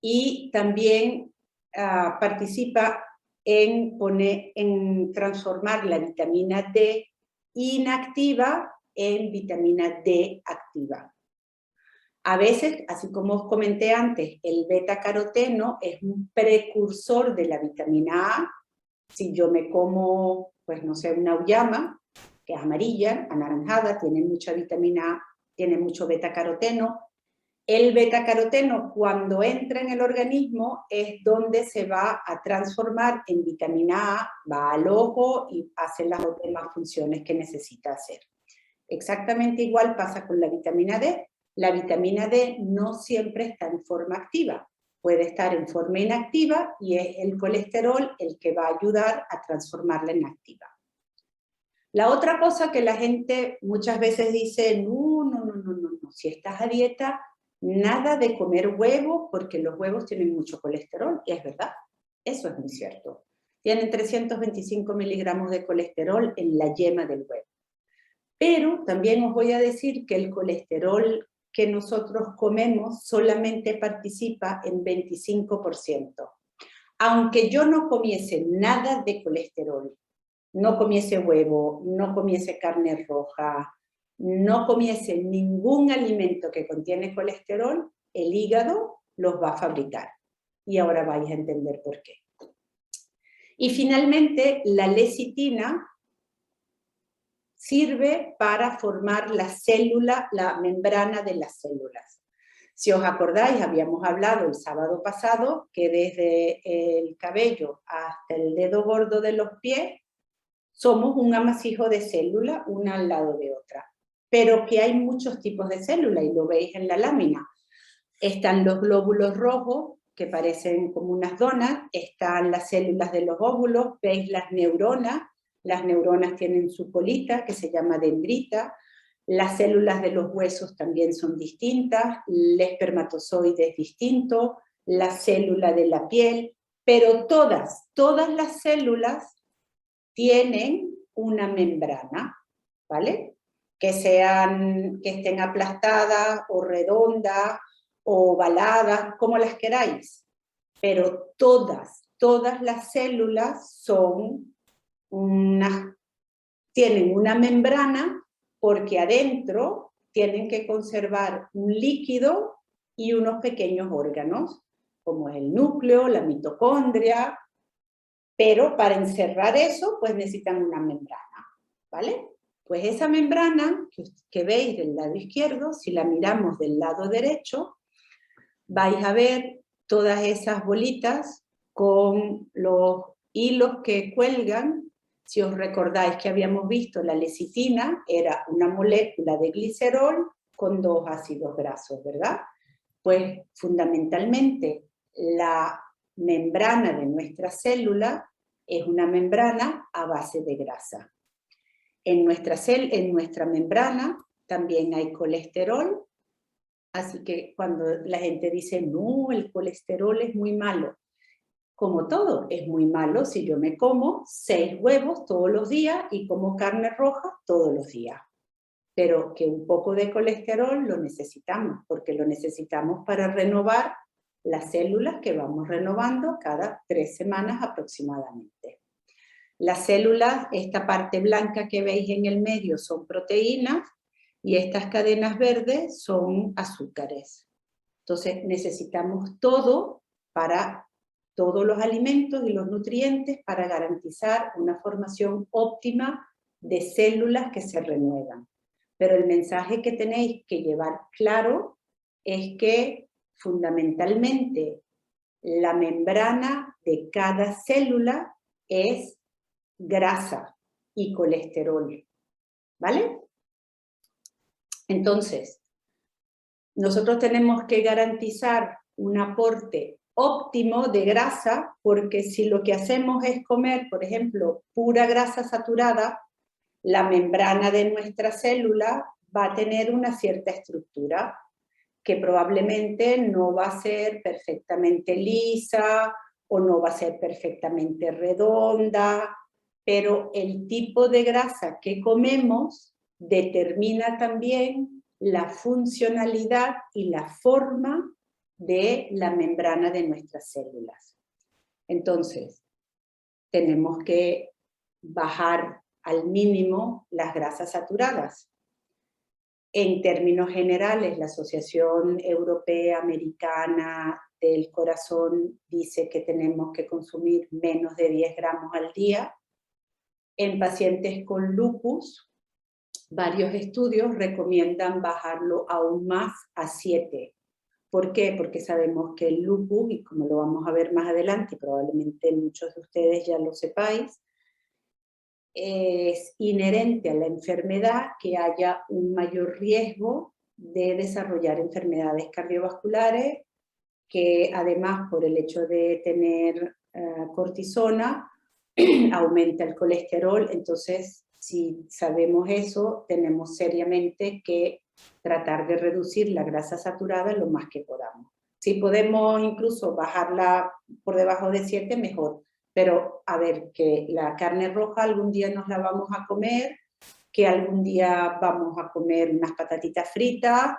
A: y también participa en transformar la vitamina D inactiva en vitamina D activa. A veces, así como os comenté antes, el beta-caroteno es un precursor de la vitamina A. Si yo me como, pues no sé, una auyama, que es amarilla, anaranjada, tiene mucha vitamina A, tiene mucho beta-caroteno. El beta-caroteno, cuando entra en el organismo, es donde se va a transformar en vitamina A, va al ojo y hace las demás funciones que necesita hacer. Exactamente igual pasa con la vitamina D. La vitamina D no siempre está en forma activa, puede estar en forma inactiva y es el colesterol el que va a ayudar a transformarla en activa. La otra cosa que la gente muchas veces dice, no, si estás a dieta, nada de comer huevos porque los huevos tienen mucho colesterol, y es verdad, eso es muy cierto. Tienen 325 miligramos de colesterol en la yema del huevo. Pero también os voy a decir que el colesterol que nosotros comemos solamente participa en 25%. Aunque yo no comiese nada de colesterol, no comiese huevo, no comiese carne roja, no comiese ningún alimento que contiene colesterol, el hígado los va a fabricar. Y ahora vais a entender por qué. Y finalmente, la lecitina sirve para formar la célula, la membrana de las células. Si os acordáis, habíamos hablado el sábado pasado que desde el cabello hasta el dedo gordo de los pies somos un amasijo de células, una al lado de otra. Pero que hay muchos tipos de células y lo veis en la lámina. Están los glóbulos rojos, que parecen como unas donas, están las células de los óvulos, veis las neuronas tienen su colita que se llama dendrita, las células de los huesos también son distintas, el espermatozoide es distinto, la célula de la piel, pero todas las células tienen una membrana, ¿vale? Que estén aplastadas o redondas o ovaladas, como las queráis, pero todas las células tienen una membrana porque adentro tienen que conservar un líquido y unos pequeños órganos, como es el núcleo, la mitocondria, pero para encerrar eso, pues necesitan una membrana, ¿vale? Pues esa membrana que veis del lado izquierdo, si la miramos del lado derecho, vais a ver todas esas bolitas con los hilos que cuelgan. Si os recordáis que habíamos visto, la lecitina era una molécula de glicerol con dos ácidos grasos, ¿verdad? Pues fundamentalmente la membrana de nuestra célula es una membrana a base de grasa. En nuestra membrana también hay colesterol, así que cuando la gente dice, no, el colesterol es muy malo, como todo, es muy malo si yo me como 6 huevos todos los días y como carne roja todos los días. Pero que un poco de colesterol lo necesitamos, porque lo necesitamos para renovar las células que vamos renovando cada 3 semanas aproximadamente. Las células, esta parte blanca que veis en el medio son proteínas y estas cadenas verdes son azúcares. Entonces necesitamos todo para todos los alimentos y los nutrientes para garantizar una formación óptima de células que se renuevan. Pero el mensaje que tenéis que llevar claro es que fundamentalmente la membrana de cada célula es grasa y colesterol, ¿vale? Entonces, nosotros tenemos que garantizar un aporte óptimo de grasa, porque si lo que hacemos es comer, por ejemplo, pura grasa saturada, la membrana de nuestra célula va a tener una cierta estructura que probablemente no va a ser perfectamente lisa o no va a ser perfectamente redonda, pero el tipo de grasa que comemos determina también la funcionalidad y la forma de la membrana de nuestras células. Entonces, tenemos que bajar al mínimo las grasas saturadas. En términos generales, la Asociación Europea Americana del Corazón dice que tenemos que consumir menos de 10 gramos al día. En pacientes con lupus, varios estudios recomiendan bajarlo aún más a 7. ¿Por qué? Porque sabemos que el lupus, y como lo vamos a ver más adelante, y probablemente muchos de ustedes ya lo sepáis, es inherente a la enfermedad que haya un mayor riesgo de desarrollar enfermedades cardiovasculares, que además por el hecho de tener cortisona, aumenta el colesterol. Entonces, si sabemos eso, tenemos seriamente que tratar de reducir la grasa saturada lo más que podamos. Si podemos incluso bajarla por debajo de 7, mejor. Pero, a ver, que la carne roja algún día nos la vamos a comer, que algún día vamos a comer unas patatitas fritas,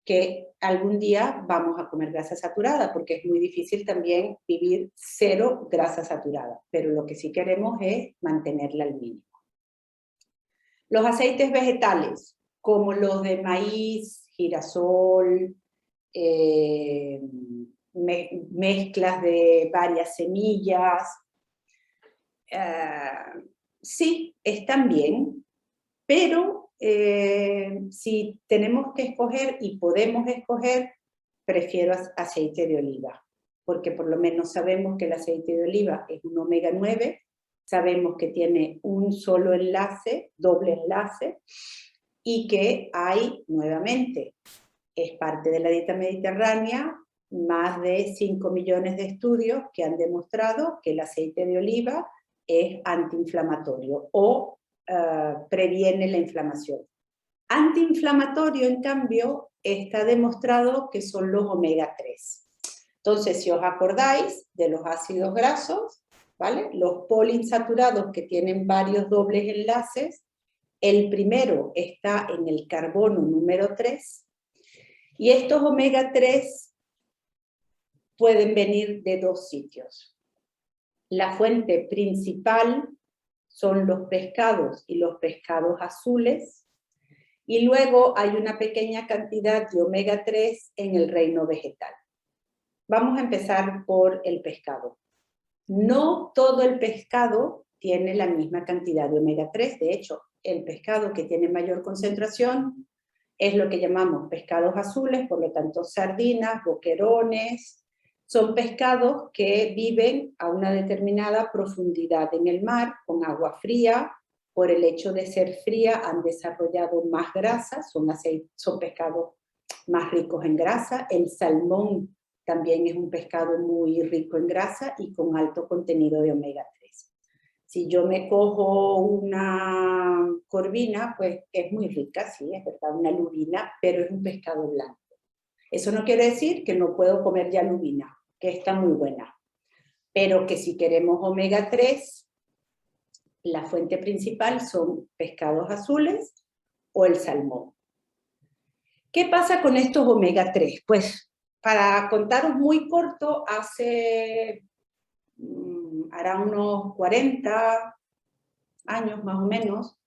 A: que algún día vamos a comer grasa saturada, porque es muy difícil también vivir 0 grasa saturada, pero lo que sí queremos es mantenerla al mínimo. Los aceites vegetales, como los de maíz, girasol, mezclas de varias semillas, sí, están bien, pero si tenemos que escoger y podemos escoger, prefiero aceite de oliva, porque por lo menos sabemos que el aceite de oliva es un omega 9, sabemos que tiene un solo enlace, doble enlace, y que hay, nuevamente, es parte de la dieta mediterránea, más de 5 millones de estudios que han demostrado que el aceite de oliva es antiinflamatorio o previene la inflamación. Antiinflamatorio, en cambio, está demostrado que son los omega 3. Entonces, si os acordáis de los ácidos grasos, ¿vale? Los poliinsaturados que tienen varios dobles enlaces, el primero está en el carbono número 3, y estos omega 3 pueden venir de 2 sitios. La fuente principal son los pescados y los pescados azules, y luego hay una pequeña cantidad de omega 3 en el reino vegetal. Vamos a empezar por el pescado. No todo el pescado tiene la misma cantidad de omega 3, de hecho, el pescado que tiene mayor concentración es lo que llamamos pescados azules, por lo tanto sardinas, boquerones, son pescados que viven a una determinada profundidad en el mar, con agua fría. Por el hecho de ser fría han desarrollado más grasa, son pescados más ricos en grasa. El salmón también es un pescado muy rico en grasa y con alto contenido de omega 3. Si yo me cojo una corvina, pues es muy rica, sí, es verdad, una lubina, pero es un pescado blanco. Eso no quiere decir que no puedo comer ya lubina, que está muy buena, pero que si queremos omega 3, la fuente principal son pescados azules o el salmón. ¿Qué pasa con estos omega 3? Pues para contaros muy corto, hará unos 40 años más o menos,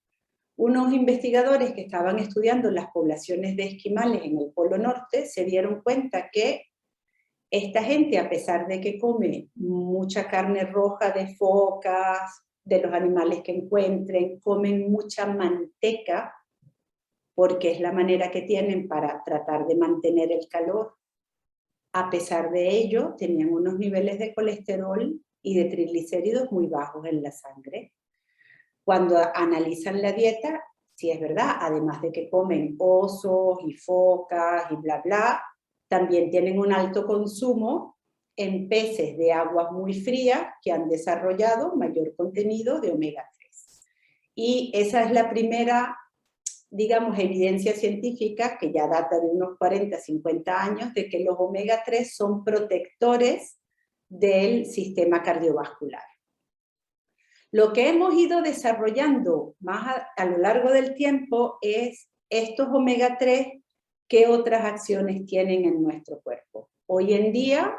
A: unos investigadores que estaban estudiando las poblaciones de esquimales en el Polo Norte se dieron cuenta que esta gente, a pesar de que come mucha carne roja de focas, de los animales que encuentren, comen mucha manteca, porque es la manera que tienen para tratar de mantener el calor. A pesar de ello, tenían unos niveles de colesterol y de triglicéridos muy bajos en la sangre. Cuando analizan la dieta, sí es verdad, además de que comen osos y focas y bla, bla, también tienen un alto consumo en peces de aguas muy frías que han desarrollado mayor contenido de omega 3. Y esa es la primera, digamos, evidencia científica, que ya data de unos 40, 50 años, de que los omega 3 son protectores del sistema cardiovascular. Lo que hemos ido desarrollando más a lo largo del tiempo es estos omega 3, ¿qué otras acciones tienen en nuestro cuerpo? Hoy en día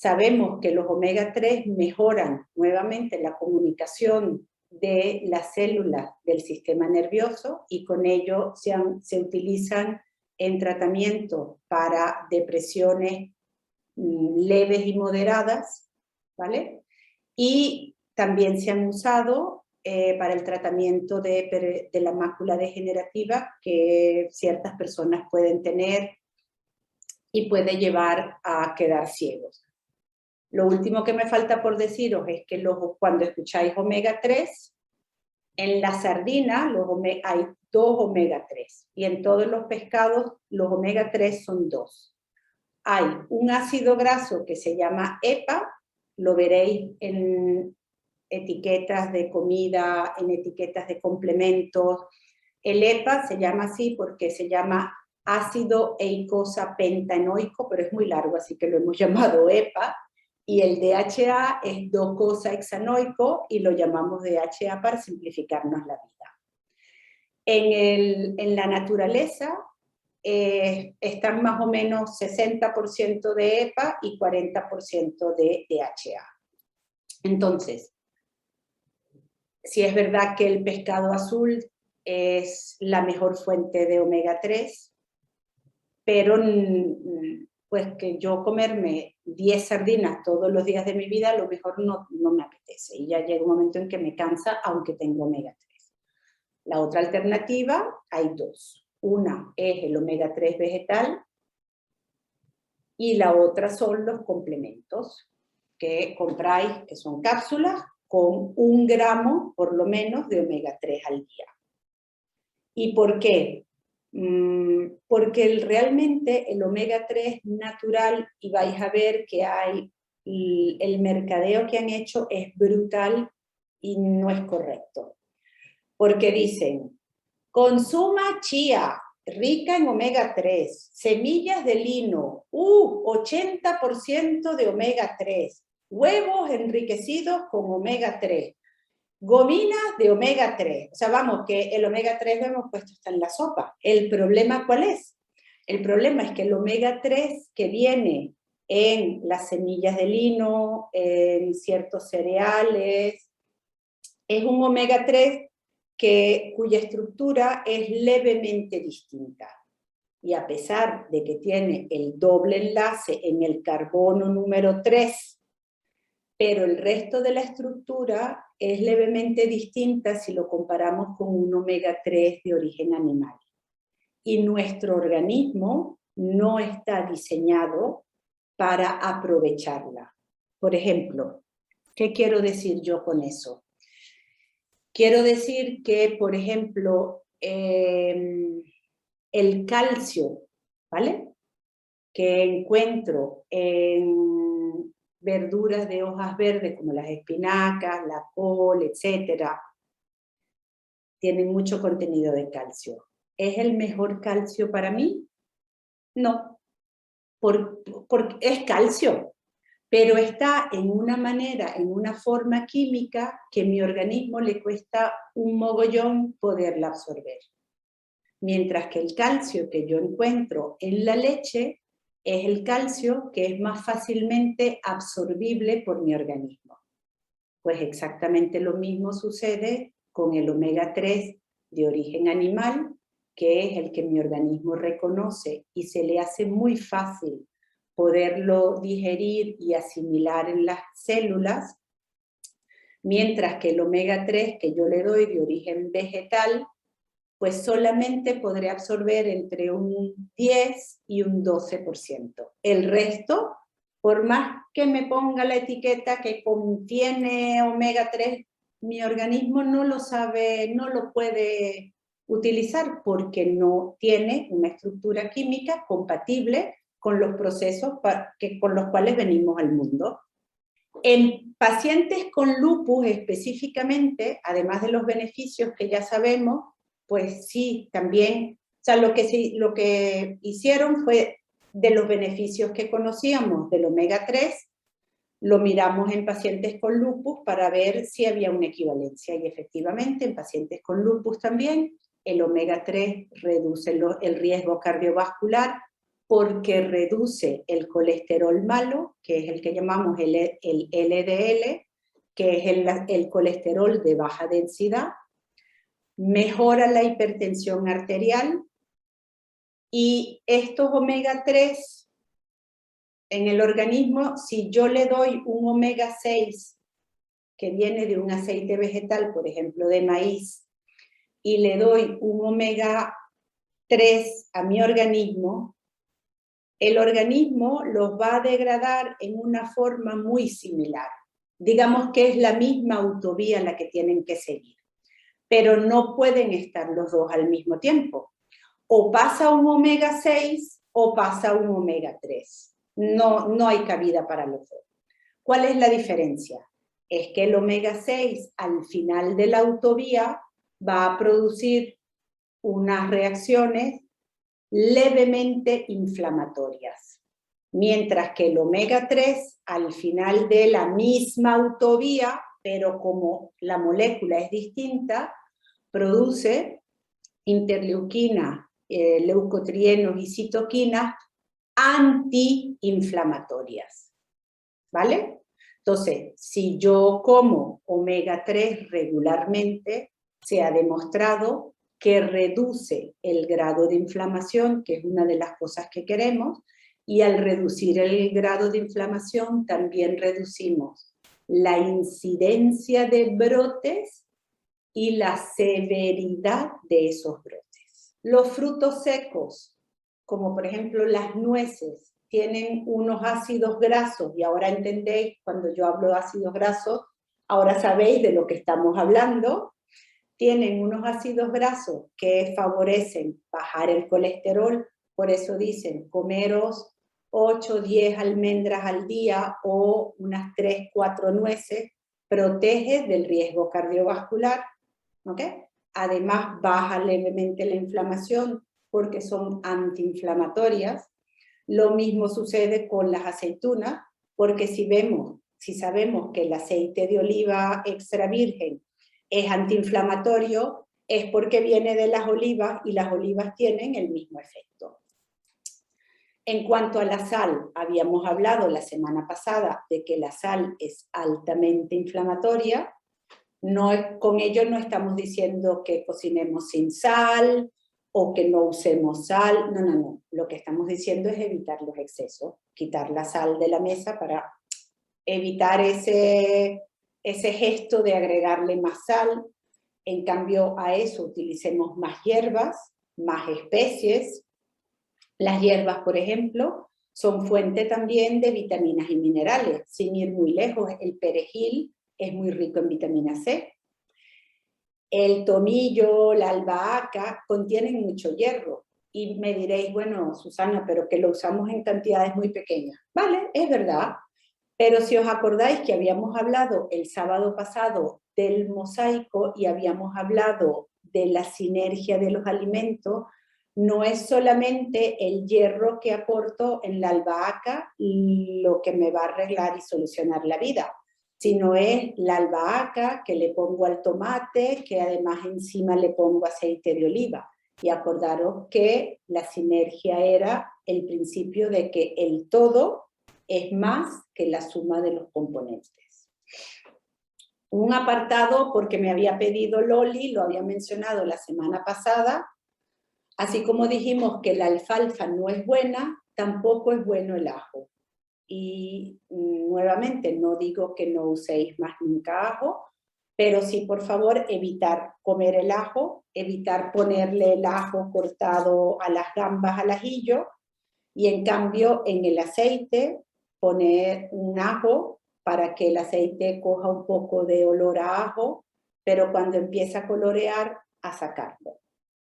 A: Sabemos que los omega 3 mejoran nuevamente la comunicación de las células del sistema nervioso y con ello se utilizan en tratamiento para depresiones leves y moderadas, ¿vale? Y también se han usado para el tratamiento de la mácula degenerativa que ciertas personas pueden tener y puede llevar a quedar ciegos. Lo último que me falta por deciros es que cuando escucháis omega 3, en la sardina hay 2 omega 3 y en todos los pescados los omega 3 son 2. Hay un ácido graso que se llama EPA, lo veréis en etiquetas de comida, en etiquetas de complementos. El EPA se llama así porque se llama ácido eicosapentaenoico, pero es muy largo, así que lo hemos llamado EPA. Y el DHA es docosahexanoico y lo llamamos DHA para simplificarnos la vida. En la naturaleza están más o menos 60% de EPA y 40% de DHA. Entonces, si es verdad que el pescado azul es la mejor fuente de omega 3, pero pues que yo comerme 10 sardinas todos los días de mi vida, a lo mejor no me apetece. Y ya llega un momento en que me cansa, aunque tengo omega 3. La otra alternativa, hay 2. Una es el omega 3 vegetal y la otra son los complementos que compráis, que son cápsulas con 1 gramo, por lo menos, de omega 3 al día. ¿Y por qué? Porque realmente el omega 3 natural, y vais a ver que el mercadeo que han hecho es brutal y no es correcto. Porque dicen, consuma chía, rica en omega 3, semillas de lino, 80% de omega 3, huevos enriquecidos con omega 3, gominas de omega 3. O sea, vamos, que el omega 3 lo hemos puesto hasta en la sopa. ¿El problema cuál es? El problema es que el omega 3 que viene en las semillas de lino, en ciertos cereales, es un omega 3 cuya estructura es levemente distinta. Y a pesar de que tiene el doble enlace en el carbono número 3, pero el resto de la estructura es levemente distinta si lo comparamos con un omega 3 de origen animal. Y nuestro organismo no está diseñado para aprovecharla. Por ejemplo, ¿qué quiero decir yo con eso? Quiero decir que, por ejemplo, el calcio, ¿vale?, que encuentro en verduras de hojas verdes como las espinacas, la col, etcétera, tienen mucho contenido de calcio. ¿Es el mejor calcio para mí? No, porque es calcio, pero está en una manera, en una forma química que a mi organismo le cuesta un mogollón poderla absorber. Mientras que el calcio que yo encuentro en la leche es el calcio que es más fácilmente absorbible por mi organismo. Pues exactamente lo mismo sucede con el omega 3 de origen animal, que es el que mi organismo reconoce y se le hace muy fácil poderlo digerir y asimilar en las células, mientras que el omega 3 que yo le doy de origen vegetal, pues solamente podré absorber entre un 10 y un 12%. El resto, por más que me ponga la etiqueta que contiene omega 3, mi organismo no lo sabe, no lo puede utilizar porque no tiene una estructura química compatible con los procesos con los cuales venimos al mundo. En pacientes con lupus específicamente, además de los beneficios que ya sabemos, pues sí, también, o sea, lo que hicieron fue, de los beneficios que conocíamos del omega 3, lo miramos en pacientes con lupus para ver si había una equivalencia, y efectivamente en pacientes con lupus también el omega 3 reduce el riesgo cardiovascular porque reduce el colesterol malo, que es el que llamamos el LDL, que es el colesterol de baja densidad, mejora la hipertensión arterial, y estos omega 3 en el organismo, si yo le doy un omega 6 que viene de un aceite vegetal, por ejemplo de maíz, y le doy un omega 3 a mi organismo, el organismo los va a degradar en una forma muy similar. Digamos que es la misma autovía la que tienen que seguir, pero no pueden estar los dos al mismo tiempo. O pasa un omega 6 o pasa un omega 3. No hay cabida para los dos. ¿Cuál es la diferencia? Es que el omega 6 al final de la autovía va a producir unas reacciones levemente inflamatorias, mientras que el omega 3 al final de la misma autovía, pero como la molécula es distinta, produce interleuquina, leucotrienos y citoquinas antiinflamatorias, ¿vale? Entonces, si yo como omega 3 regularmente, se ha demostrado que reduce el grado de inflamación, que es una de las cosas que queremos, y al reducir el grado de inflamación también reducimos la incidencia de brotes y la severidad de esos brotes. Los frutos secos, como por ejemplo las nueces, tienen unos ácidos grasos, y ahora entendéis, cuando yo hablo de ácidos grasos, ahora sabéis de lo que estamos hablando. Tienen unos ácidos grasos que favorecen bajar el colesterol, por eso dicen comeros 8 o 10 almendras al día o unas 3 o 4 nueces, protege del riesgo cardiovascular, ¿ok? Además baja levemente la inflamación porque son antiinflamatorias. Lo mismo sucede con las aceitunas, porque si sabemos que el aceite de oliva extra virgen es antiinflamatorio, es porque viene de las olivas y las olivas tienen el mismo efecto. En cuanto a la sal, habíamos hablado la semana pasada de que la sal es altamente inflamatoria. Con ello no estamos diciendo que cocinemos sin sal o que no usemos sal, no. Lo que estamos diciendo es evitar los excesos, quitar la sal de la mesa para evitar ese gesto de agregarle más sal. En cambio a eso utilicemos más hierbas, más especies. Las hierbas, por ejemplo, son fuente también de vitaminas y minerales. Sin ir muy lejos, el perejil es muy rico en vitamina C. El tomillo, la albahaca contienen mucho hierro. Y me diréis, bueno, Susana, pero que lo usamos en cantidades muy pequeñas. Vale, es verdad. Pero si os acordáis que habíamos hablado el sábado pasado del mosaico y habíamos hablado de la sinergia de los alimentos, no es solamente el hierro que aporto en la albahaca lo que me va a arreglar y solucionar la vida, sino es la albahaca que le pongo al tomate, que además encima le pongo aceite de oliva. Y acordaros que la sinergia era el principio de que el todo es más que la suma de los componentes. Un apartado, porque me había pedido Loli, lo había mencionado la semana pasada, así como dijimos que la alfalfa no es buena, tampoco es bueno el ajo. Y nuevamente, no digo que no uséis más nunca ajo, pero sí, por favor, evitar comer el ajo, evitar ponerle el ajo cortado a las gambas al ajillo, y en cambio en el aceite poner un ajo para que el aceite coja un poco de olor a ajo, pero cuando empieza a colorear, a sacarlo.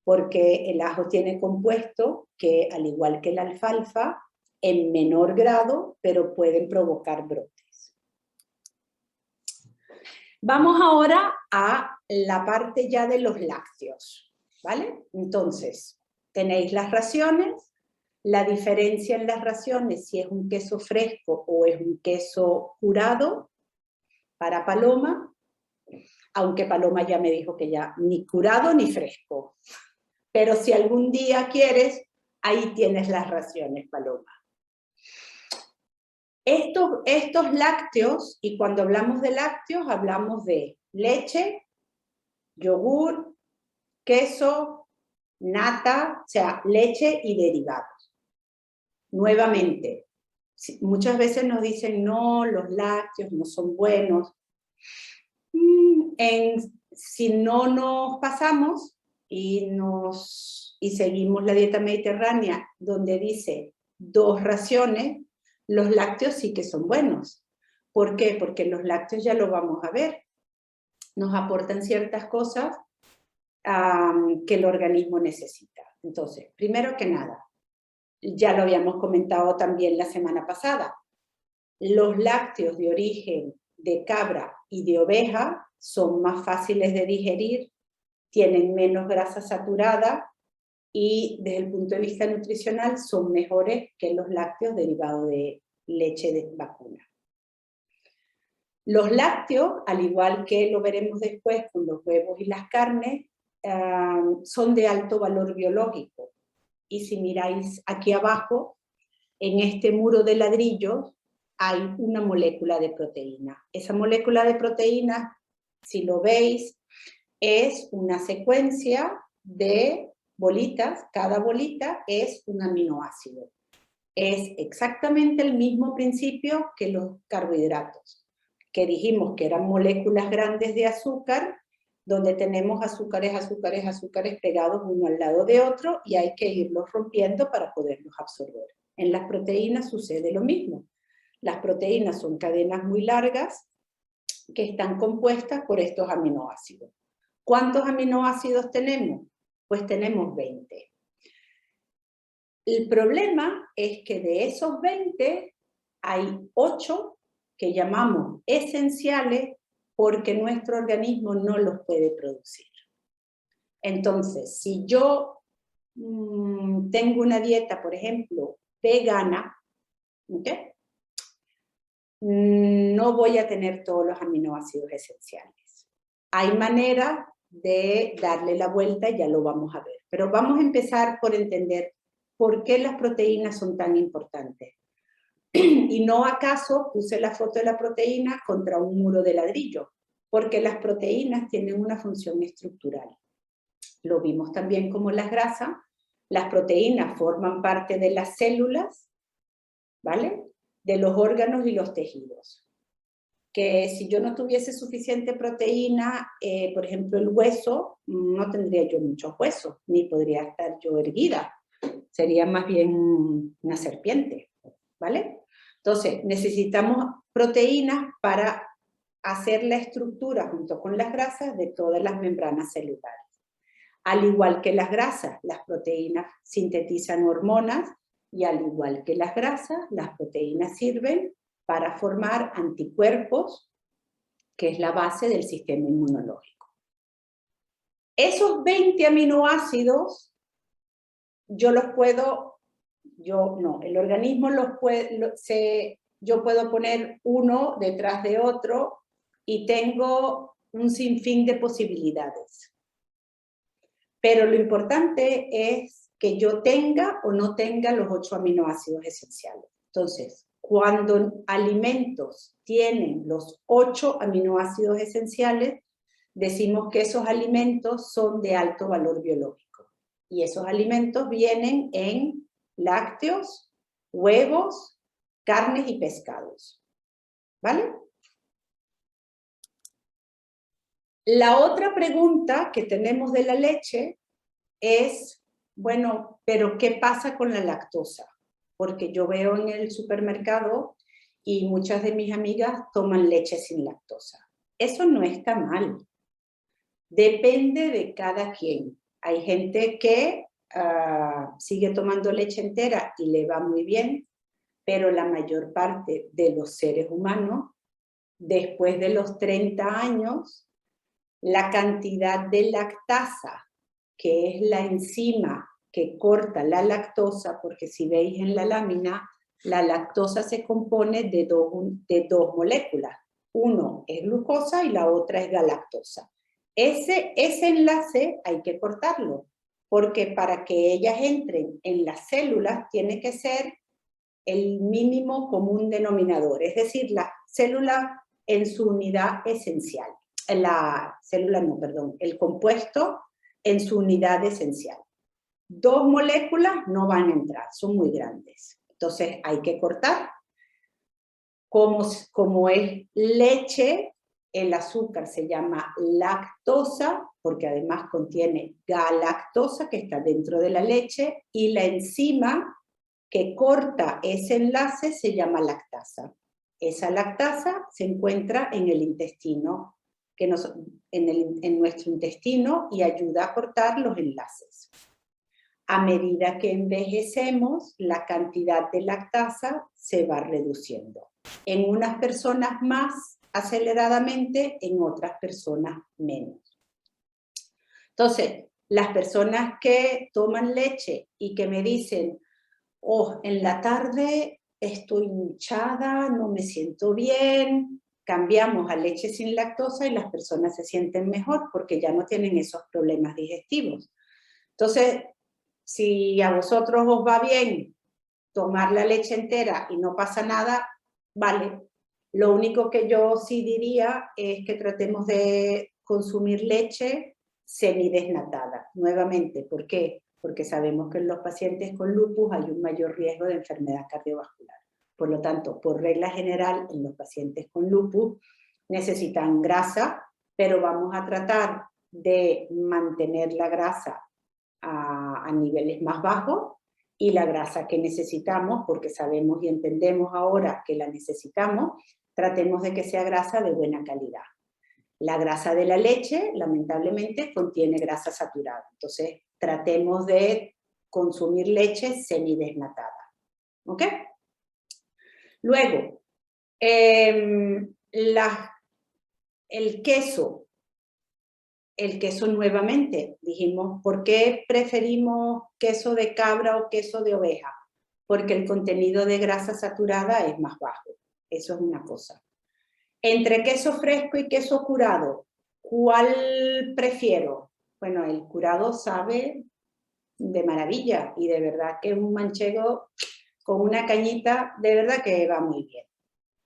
A: Porque el ajo tiene compuestos que, al igual que la alfalfa, en menor grado, pero pueden provocar brotes. Vamos ahora a la parte ya de los lácteos, ¿vale? Entonces, tenéis las raciones. La diferencia en las raciones, si es un queso fresco o es un queso curado para Paloma, aunque Paloma ya me dijo que ya ni curado ni fresco. Pero si algún día quieres, Ahí tienes las raciones, Paloma. Estos lácteos, y cuando hablamos de lácteos, hablamos de leche, yogur, queso, nata, o sea, leche y derivados. Nuevamente, muchas veces nos dicen, no, los lácteos no son buenos. Si no nos pasamos y seguimos la dieta mediterránea, donde dice 2 raciones, los lácteos sí que son buenos. ¿Por qué? Porque los lácteos ya lo vamos a ver. Nos aportan ciertas cosas que el organismo necesita. Entonces, primero que nada, ya lo habíamos comentado también la semana pasada, los lácteos de origen de cabra y de oveja son más fáciles de digerir, tienen menos grasa saturada y desde el punto de vista nutricional son mejores que los lácteos derivados de leche de vacuna. Los lácteos, al igual que lo veremos después con los huevos y las carnes, son de alto valor biológico. Y si miráis aquí abajo, en este muro de ladrillos, hay una molécula de proteína. Esa molécula de proteína, si lo veis, es una secuencia de bolitas. Cada bolita es un aminoácido. Es exactamente el mismo principio que los carbohidratos, que dijimos que eran moléculas grandes de azúcar, donde tenemos azúcares pegados uno al lado de otro y hay que irlos rompiendo para poderlos absorber. En las proteínas sucede lo mismo. Las proteínas son cadenas muy largas que están compuestas por estos aminoácidos. ¿Cuántos aminoácidos tenemos? Pues tenemos 20. El problema es que de esos 20 hay 8 que llamamos esenciales porque nuestro organismo no los puede producir. Entonces, si yo tengo una dieta, por ejemplo, vegana, ¿okay? No voy a tener todos los aminoácidos esenciales. Hay manera de darle la vuelta y ya lo vamos a ver. Pero vamos a empezar por entender por qué las proteínas son tan importantes. Y no acaso puse la foto de la proteína contra un muro de ladrillo, porque las proteínas tienen una función estructural. Lo vimos también como las grasas. Las proteínas forman parte de las células, ¿vale? De los órganos y los tejidos. Que si yo no tuviese suficiente proteína, por ejemplo el hueso, no tendría yo muchos huesos, ni podría estar yo erguida. Sería más bien una serpiente, ¿vale? Entonces, necesitamos proteínas para hacer la estructura junto con las grasas de todas las membranas celulares. Al igual que las grasas, las proteínas sintetizan hormonas y al igual que las grasas, las proteínas sirven para formar anticuerpos, que es la base del sistema inmunológico. Esos 20 aminoácidos, el organismo yo puedo poner uno detrás de otro y tengo un sinfín de posibilidades. Pero lo importante es que yo tenga o no tenga los 8 aminoácidos esenciales. Entonces, cuando alimentos tienen los 8 aminoácidos esenciales, decimos que esos alimentos son de alto valor biológico. Y esos alimentos vienen en lácteos, huevos, carnes y pescados. ¿Vale? La otra pregunta que tenemos de la leche es, bueno, pero ¿qué pasa con la lactosa? Porque yo veo en el supermercado y muchas de mis amigas toman leche sin lactosa. Eso no está mal. Depende de cada quien. Hay gente que sigue tomando leche entera y le va muy bien, pero la mayor parte de los seres humanos, después de los 30 años, la cantidad de lactasa, que es la enzima que corta la lactosa, porque si veis en la lámina, la lactosa se compone de dos moléculas. Uno es glucosa y la otra es galactosa. Ese enlace hay que cortarlo, porque para que ellas entren en las células tiene que ser el mínimo común denominador, es decir, la célula en su unidad esencial, el compuesto en su unidad esencial. 2 moléculas no van a entrar, son muy grandes. Entonces hay que cortar. Como es leche, el azúcar se llama lactosa, porque además contiene galactosa, que está dentro de la leche, y la enzima que corta ese enlace se llama lactasa. Esa lactasa se encuentra en el intestino, en nuestro intestino, y ayuda a cortar los enlaces. A medida que envejecemos, la cantidad de lactasa se va reduciendo. En unas personas más aceleradamente, en otras personas menos. Entonces, las personas que toman leche y que me dicen, oh, en la tarde estoy hinchada, no me siento bien, cambiamos a leche sin lactosa y las personas se sienten mejor porque ya no tienen esos problemas digestivos. Entonces, si a vosotros os va bien tomar la leche entera y no pasa nada, vale. Lo único que yo sí diría es que tratemos de consumir leche semidesnatada, nuevamente. ¿Por qué? Porque sabemos que en los pacientes con lupus hay un mayor riesgo de enfermedad cardiovascular. Por lo tanto, por regla general, en los pacientes con lupus necesitan grasa, pero vamos a tratar de mantener la grasa a niveles más bajos, y la grasa que necesitamos, porque sabemos y entendemos ahora que la necesitamos, tratemos de que sea grasa de buena calidad. La grasa de la leche, lamentablemente, contiene grasa saturada. Entonces, tratemos de consumir leche semidesnatada. ¿Ok? Luego, el queso. El queso nuevamente, dijimos, ¿por qué preferimos queso de cabra o queso de oveja? Porque el contenido de grasa saturada es más bajo. Eso es una cosa. Entre queso fresco y queso curado, ¿cuál prefiero? Bueno, el curado sabe de maravilla y de verdad que un manchego con una cañita, de verdad que va muy bien.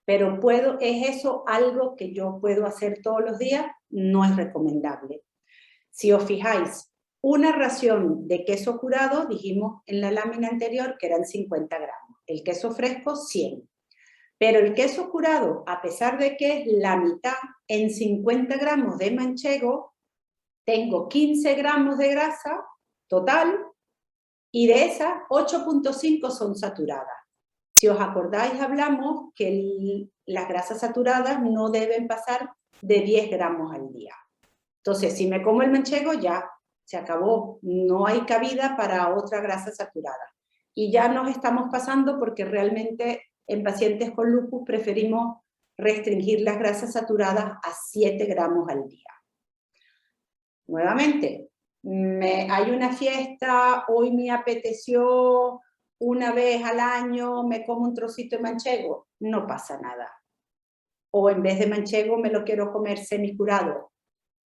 A: Pero ¿es eso algo que yo puedo hacer todos los días? No es recomendable. Si os fijáis, una ración de queso curado, dijimos en la lámina anterior que eran 50 gramos. El queso fresco, 100. Pero el queso curado, a pesar de que es la mitad, en 50 gramos de manchego, tengo 15 gramos de grasa total, y de esas, 8.5 son saturadas. Si os acordáis, hablamos que las grasas saturadas no deben pasar de 10 gramos al día. Entonces, si me como el manchego, ya se acabó. No hay cabida para otra grasa saturada. Y ya nos estamos pasando porque realmente en pacientes con lupus preferimos restringir las grasas saturadas a 7 gramos al día. Nuevamente, hay una fiesta, hoy me apeteció una vez al año, me como un trocito de manchego, no pasa nada. O en vez de manchego me lo quiero comer semicurado.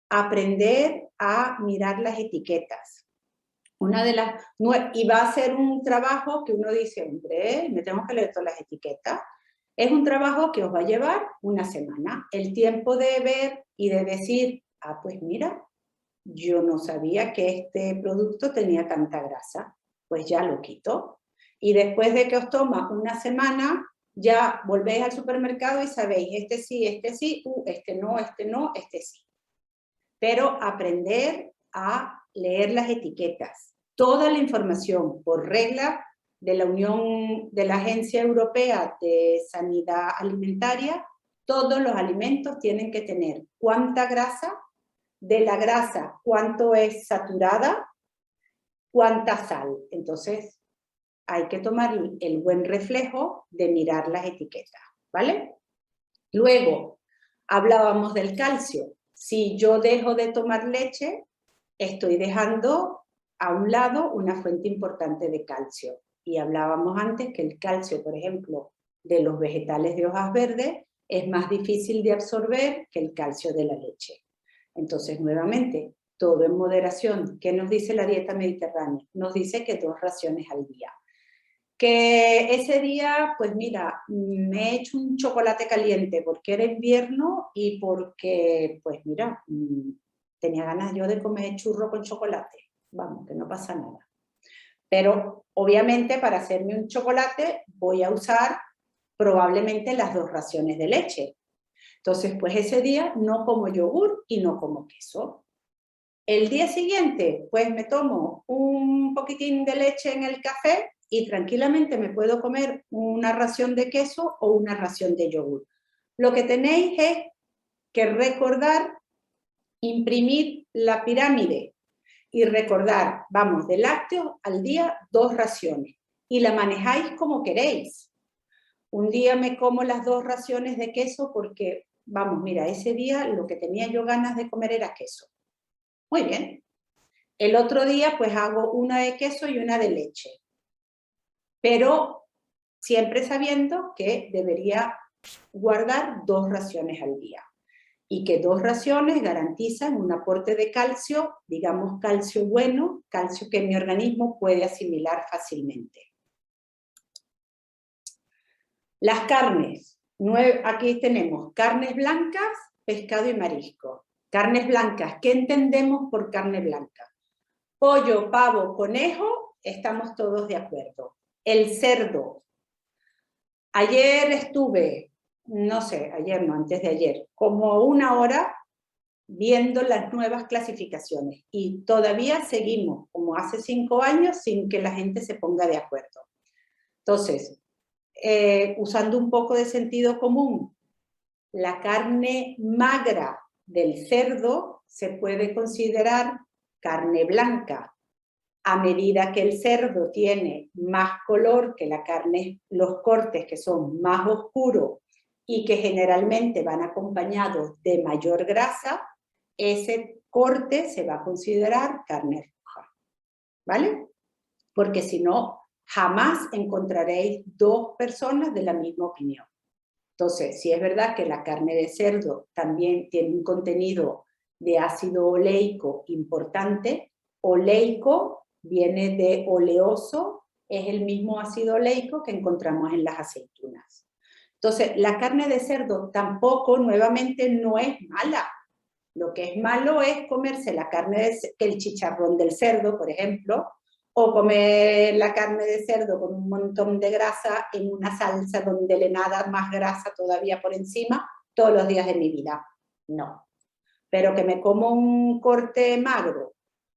A: Aprender a mirar las etiquetas. Y va a ser un trabajo que uno dice, hombre, me tengo que leer todas las etiquetas. Es un trabajo que os va a llevar una semana. El tiempo de ver y de decir, ah, pues mira, yo no sabía que este producto tenía tanta grasa, pues ya lo quito. Y después de que os toma una semana, ya volvéis al supermercado y sabéis, este sí, este no, este sí. Pero aprender a leer las etiquetas. Toda la información por regla de la Unión, de la Agencia Europea de Sanidad Alimentaria, todos los alimentos tienen que tener cuánta grasa, de la grasa cuánto es saturada, cuánta sal. Entonces hay que tomar el buen reflejo de mirar las etiquetas, ¿vale? Luego, hablábamos del calcio. Si yo dejo de tomar leche, estoy dejando a un lado una fuente importante de calcio. Y hablábamos antes que el calcio, por ejemplo, de los vegetales de hojas verdes, es más difícil de absorber que el calcio de la leche. Entonces, nuevamente, todo en moderación. ¿Qué nos dice la dieta mediterránea? Nos dice que 2 raciones al día. Que ese día, pues mira, me he hecho un chocolate caliente porque era invierno y porque, pues mira, tenía ganas yo de comer churro con chocolate. Vamos, que no pasa nada. Pero obviamente para hacerme un chocolate voy a usar probablemente las 2 raciones de leche. Entonces, pues ese día no como yogur y no como queso. El día siguiente, pues me tomo un poquitín de leche en el café y tranquilamente me puedo comer una ración de queso o una ración de yogur. Lo que tenéis es que recordar, imprimir la pirámide y recordar, vamos, de lácteos al día 2 raciones y la manejáis como queréis. Un día me como las 2 raciones de queso porque, vamos, mira, ese día lo que tenía yo ganas de comer era queso. Muy bien. El otro día pues hago una de queso y una de leche. Pero siempre sabiendo que debería guardar 2 raciones al día. Y que 2 raciones garantizan un aporte de calcio, digamos calcio bueno, calcio que mi organismo puede asimilar fácilmente. Las carnes. Aquí tenemos carnes blancas, pescado y marisco. Carnes blancas, ¿qué entendemos por carne blanca? Pollo, pavo, conejo, estamos todos de acuerdo. El cerdo. Ayer estuve, no sé, ayer no, antes de ayer, como 1 hora viendo las nuevas clasificaciones y todavía seguimos, como hace 5 años, sin que la gente se ponga de acuerdo. Entonces, usando un poco de sentido común, la carne magra del cerdo se puede considerar carne blanca. A medida que el cerdo tiene más color que la carne, los cortes que son más oscuros y que generalmente van acompañados de mayor grasa, ese corte se va a considerar carne roja, ¿vale? Porque si no, jamás encontraréis 2 personas de la misma opinión. Entonces, si es verdad que la carne de cerdo también tiene un contenido de ácido oleico importante, oleico viene de oleoso, es el mismo ácido oleico que encontramos en las aceitunas. Entonces, la carne de cerdo tampoco, nuevamente, no es mala. Lo que es malo es comerse la carne que el chicharrón del cerdo, por ejemplo, o comer la carne de cerdo con un montón de grasa en una salsa donde le nada más grasa todavía por encima todos los días de mi vida. No. Pero que me como un corte magro,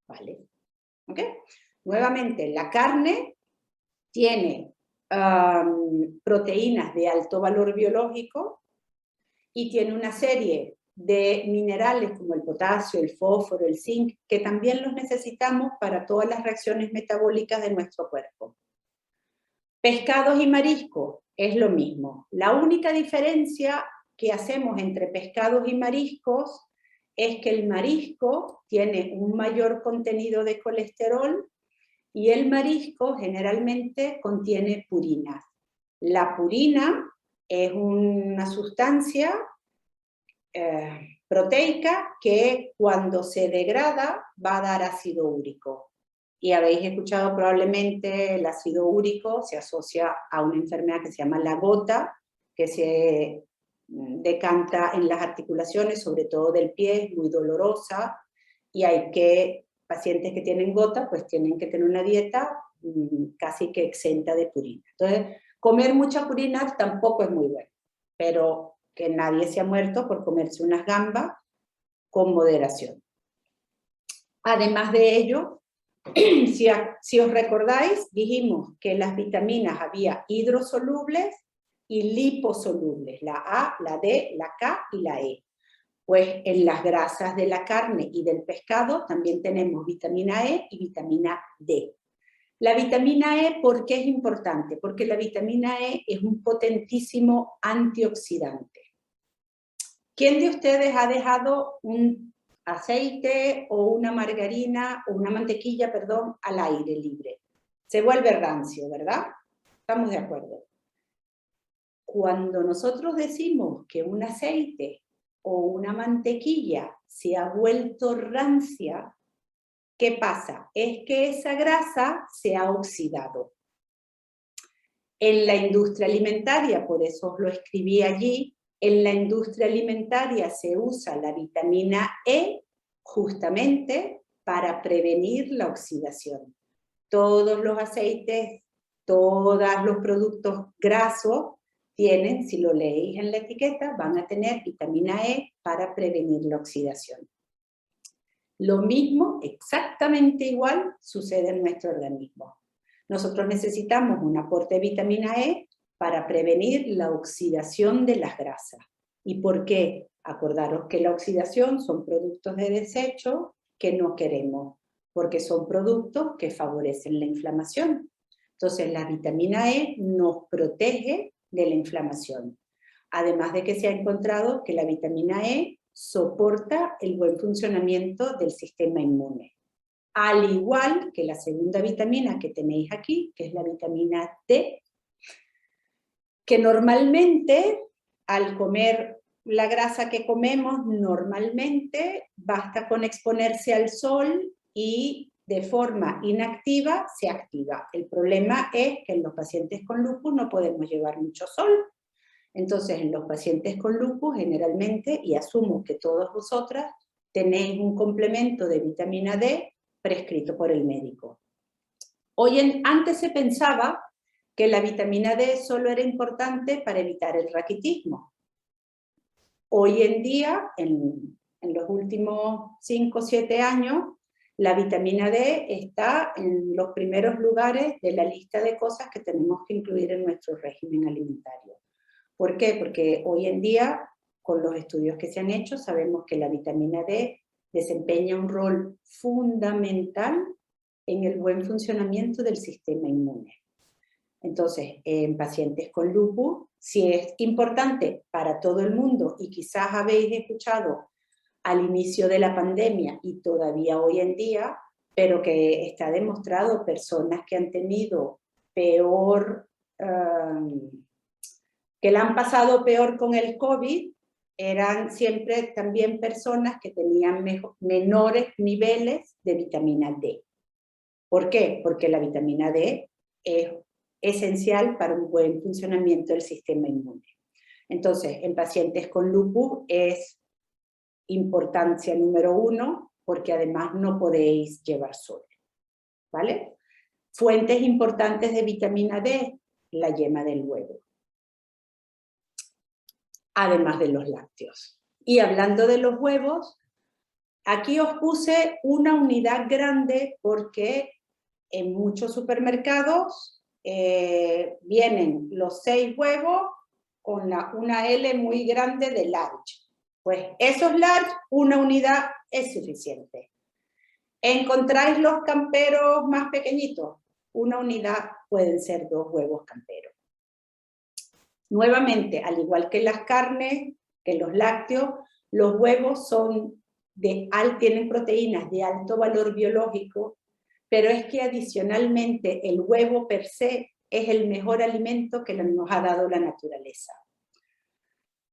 A: ¿vale? ¿Ok? Nuevamente, la carne tiene proteínas de alto valor biológico y tiene una serie de minerales como el potasio, el fósforo, el zinc, que también los necesitamos para todas las reacciones metabólicas de nuestro cuerpo. Pescados y mariscos es lo mismo. La única diferencia que hacemos entre pescados y mariscos es que el marisco tiene un mayor contenido de colesterol y el marisco generalmente contiene purinas. La purina es una sustancia proteica que cuando se degrada va a dar ácido úrico. Y habéis escuchado probablemente el ácido úrico se asocia a una enfermedad que se llama la gota, que se decanta en las articulaciones, sobre todo del pie, es muy dolorosa y hay que, pacientes que tienen gota, pues tienen que tener una dieta casi que exenta de purina. Entonces, comer mucha purina tampoco es muy bueno, pero que nadie se ha muerto por comerse unas gambas con moderación. Además de ello, si os recordáis, dijimos que las vitaminas había hidrosolubles y liposolubles, la A, la D, la K y la E. Pues en las grasas de la carne y del pescado también tenemos vitamina E y vitamina D. La vitamina E, ¿por qué es importante? Porque la vitamina E es un potentísimo antioxidante. ¿Quién de ustedes ha dejado un aceite o una margarina o una mantequilla, perdón, al aire libre? Se vuelve rancio, ¿verdad? Estamos de acuerdo. Cuando nosotros decimos que un aceite o una mantequilla se ha vuelto rancia, ¿qué pasa? Es que esa grasa se ha oxidado. En la industria alimentaria, por eso os lo escribí allí, en la industria alimentaria se usa la vitamina E justamente para prevenir la oxidación. Todos los aceites, todos los productos grasos tienen, si lo leéis en la etiqueta, van a tener vitamina E para prevenir la oxidación. Lo mismo, exactamente igual, sucede en nuestro organismo. Nosotros necesitamos un aporte de vitamina E para prevenir la oxidación de las grasas. ¿Y por qué? Acordaros que la oxidación son productos de desecho que no queremos, porque son productos que favorecen la inflamación. Entonces, la vitamina E nos protege de la inflamación. Además de que se ha encontrado que la vitamina E soporta el buen funcionamiento del sistema inmune. Al igual que la segunda vitamina que tenéis aquí, que es la vitamina D, que normalmente al comer la grasa que comemos, normalmente basta con exponerse al sol y de forma inactiva se activa. El problema es que en los pacientes con lupus no podemos llevar mucho sol. Entonces, en los pacientes con lupus, generalmente, y asumo que todas vosotras, tenéis un complemento de vitamina D prescrito por el médico. Antes se pensaba que la vitamina D solo era importante para evitar el raquitismo. Hoy en día, en los últimos 5 o 7 años, la vitamina D está en los primeros lugares de la lista de cosas que tenemos que incluir en nuestro régimen alimentario. ¿Por qué? Porque hoy en día, con los estudios que se han hecho, sabemos que la vitamina D desempeña un rol fundamental en el buen funcionamiento del sistema inmune. Entonces, en pacientes con lupus, si es importante para todo el mundo, y quizás habéis escuchado al inicio de la pandemia y todavía hoy en día, pero que está demostrado, personas que han tenido peor, que la han pasado peor con el COVID, eran siempre también personas que tenían menores niveles de vitamina D. ¿Por qué? Porque la vitamina D es esencial para un buen funcionamiento del sistema inmune. Entonces, en pacientes con lupus es importancia número 1, porque además no podéis llevar sol, ¿vale? Fuentes importantes de vitamina D, la yema del huevo, además de los lácteos. Y hablando de los huevos, aquí os puse una unidad grande porque en muchos supermercados vienen los 6 huevos con una L muy grande de large. Pues esos large, una unidad es suficiente. ¿Encontráis los camperos más pequeñitos? Una unidad pueden ser 2 huevos camperos. Nuevamente, al igual que las carnes, que los lácteos, los huevos tienen proteínas de alto valor biológico, pero es que adicionalmente el huevo per se es el mejor alimento que nos ha dado la naturaleza.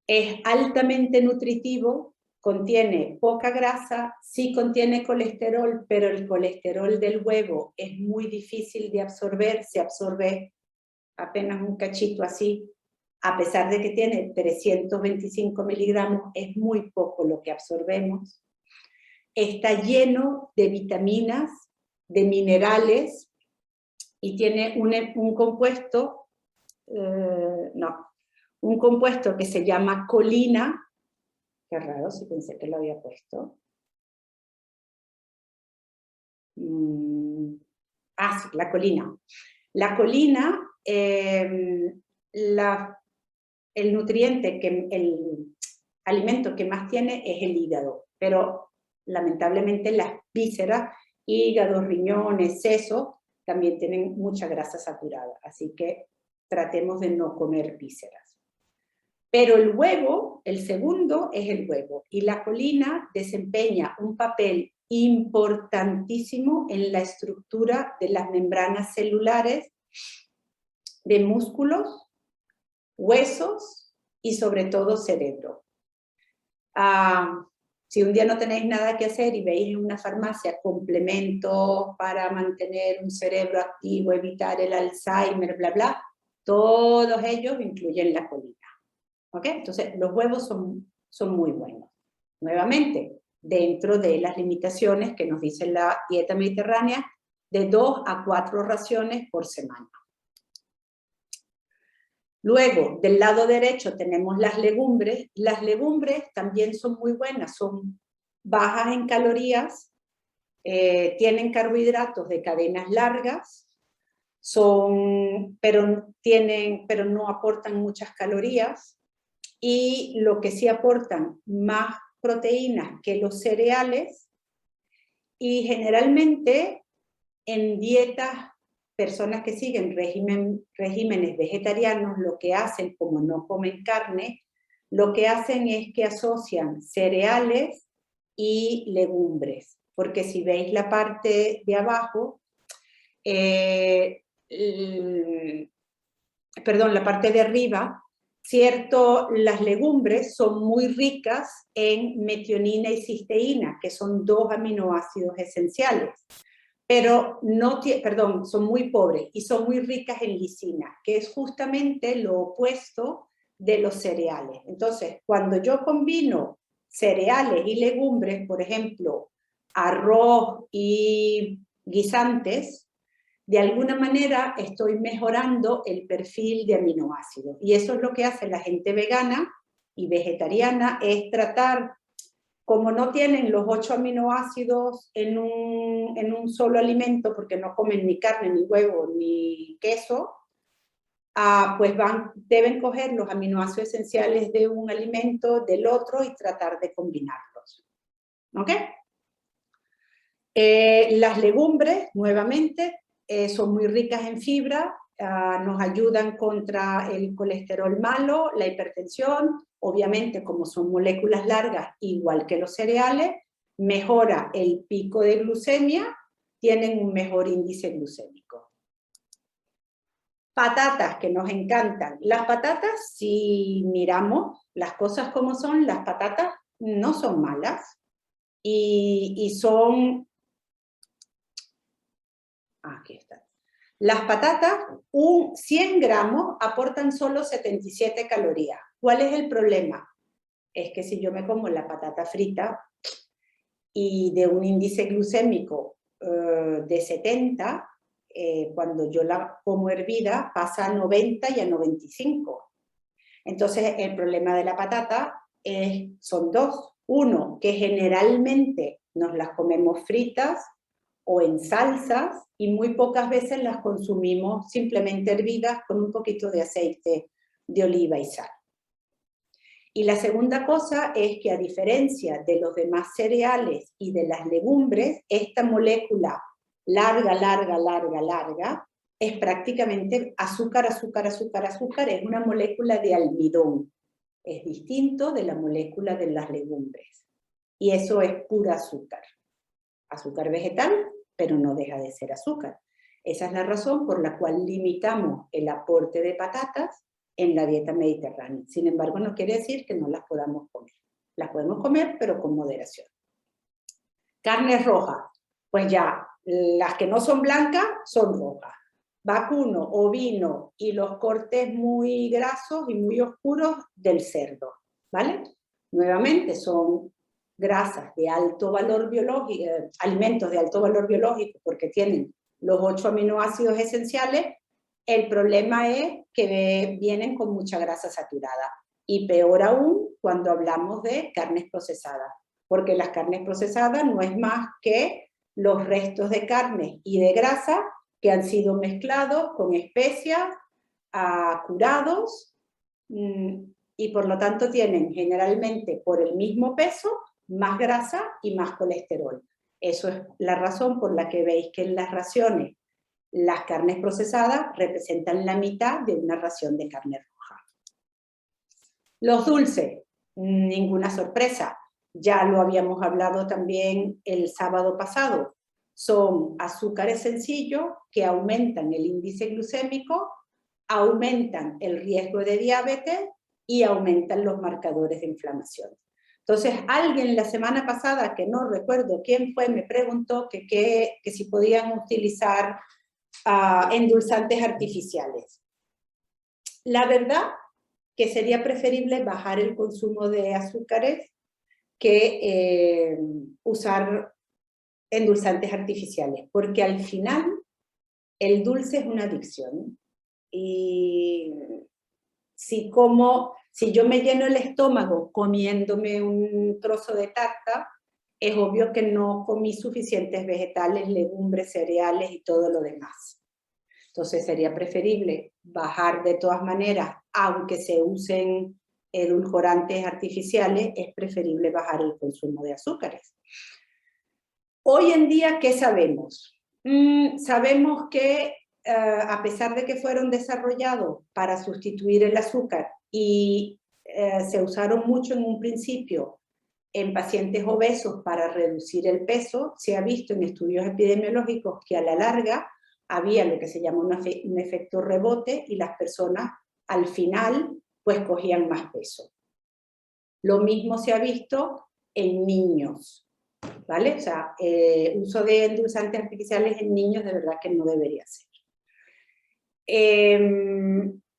A: Es altamente nutritivo, contiene poca grasa, sí contiene colesterol, pero el colesterol del huevo es muy difícil de absorber, se absorbe apenas un cachito así, a pesar de que tiene 325 miligramos, es muy poco lo que absorbemos. Está lleno de vitaminas, de minerales, y tiene un compuesto, un compuesto que se llama colina, qué raro, si pensé que lo había puesto. Sí, la colina. La colina, el nutriente, el alimento que más tiene es el hígado, pero lamentablemente las vísceras, hígado, riñones, sesos, también tienen mucha grasa saturada, así que tratemos de no comer vísceras. Pero el huevo, el segundo es el huevo, y la colina desempeña un papel importantísimo en la estructura de las membranas celulares de músculos, huesos y sobre todo cerebro. Si un día no tenéis nada que hacer y veis en una farmacia complementos para mantener un cerebro activo, evitar el Alzheimer, bla, bla, todos ellos incluyen la colina. ¿Ok? Entonces, los huevos son muy buenos. Nuevamente, dentro de las limitaciones que nos dice la dieta mediterránea, de 2 a 4 raciones por semana. Luego, del lado derecho tenemos las legumbres. Las legumbres también son muy buenas, son bajas en calorías, tienen carbohidratos de cadenas largas, pero no aportan muchas calorías, y lo que sí aportan más proteínas que los cereales, y generalmente en dietas, personas que siguen regímenes vegetarianos, lo que hacen, como no comen carne, lo que hacen es que asocian cereales y legumbres, porque si veis la parte de abajo, la parte de arriba, cierto, las legumbres son muy ricas en metionina y cisteína, que son 2 aminoácidos esenciales, pero son muy pobres y son muy ricas en lisina, que es justamente lo opuesto de los cereales. Entonces, cuando yo combino cereales y legumbres, por ejemplo, arroz y guisantes, de alguna manera estoy mejorando el perfil de aminoácidos. Y eso es lo que hace la gente vegana y vegetariana, es tratar, como no tienen los 8 aminoácidos en un solo alimento, porque no comen ni carne, ni huevo, ni queso, pues deben coger los aminoácidos esenciales de un alimento, del otro, y tratar de combinarlos. ¿Ok? Las legumbres, nuevamente, son muy ricas en fibra, nos ayudan contra el colesterol malo, la hipertensión, obviamente como son moléculas largas, igual que los cereales, mejora el pico de glucemia, tienen un mejor índice glucémico. Patatas, que nos encantan. Las patatas, si miramos las cosas como son, las patatas no son malas y son... Aquí está. Las patatas, 100 gramos, aportan solo 77 calorías. ¿Cuál es el problema? Es que si yo me como la patata frita y de un índice glucémico de 70, cuando yo la como hervida pasa a 90 y a 95. Entonces el problema de la patata son dos. Uno, que generalmente nos las comemos fritas o en salsas, y muy pocas veces las consumimos simplemente hervidas con un poquito de aceite de oliva y sal. Y la segunda cosa es que, a diferencia de los demás cereales y de las legumbres, esta molécula larga, larga, larga, larga, es prácticamente azúcar, azúcar, azúcar, azúcar, es una molécula de almidón. Es distinto de la molécula de las legumbres. Y eso es pura azúcar. Azúcar vegetal, pero no deja de ser azúcar. Esa es la razón por la cual limitamos el aporte de patatas en la dieta mediterránea. Sin embargo, no quiere decir que no las podamos comer. Las podemos comer, pero con moderación. Carnes rojas, pues ya, las que no son blancas son rojas. Vacuno, ovino y los cortes muy grasos y muy oscuros del cerdo, ¿vale? Nuevamente son grasas de alto valor biológico, alimentos de alto valor biológico, porque tienen los 8 aminoácidos esenciales. El problema es que vienen con mucha grasa saturada, y peor aún cuando hablamos de carnes procesadas, porque las carnes procesadas no es más que los restos de carne y de grasa que han sido mezclados con especias, curados, y por lo tanto tienen generalmente, por el mismo peso, más grasa y más colesterol. Eso es la razón por la que veis que en las raciones las carnes procesadas representan la mitad de una ración de carne roja. Los dulces, ninguna sorpresa, ya lo habíamos hablado también el sábado pasado. Son azúcares sencillos que aumentan el índice glucémico, aumentan el riesgo de diabetes y aumentan los marcadores de inflamación. Entonces, alguien la semana pasada, que no recuerdo quién fue, me preguntó que si podían utilizar endulzantes artificiales. La verdad que sería preferible bajar el consumo de azúcares que usar endulzantes artificiales, porque al final el dulce es una adicción. Y si yo me lleno el estómago comiéndome un trozo de tarta, es obvio que no comí suficientes vegetales, legumbres, cereales y todo lo demás. Entonces sería preferible bajar de todas maneras, aunque se usen edulcorantes artificiales, es preferible bajar el consumo de azúcares. Hoy en día, ¿qué sabemos? Sabemos que a pesar de que fueron desarrollados para sustituir el azúcar y se usaron mucho en un principio en pacientes obesos para reducir el peso, se ha visto en estudios epidemiológicos que a la larga había lo que se llama un efecto rebote y las personas al final pues cogían más peso. Lo mismo se ha visto en niños, ¿vale? O sea, uso de endulzantes artificiales en niños de verdad que no debería ser.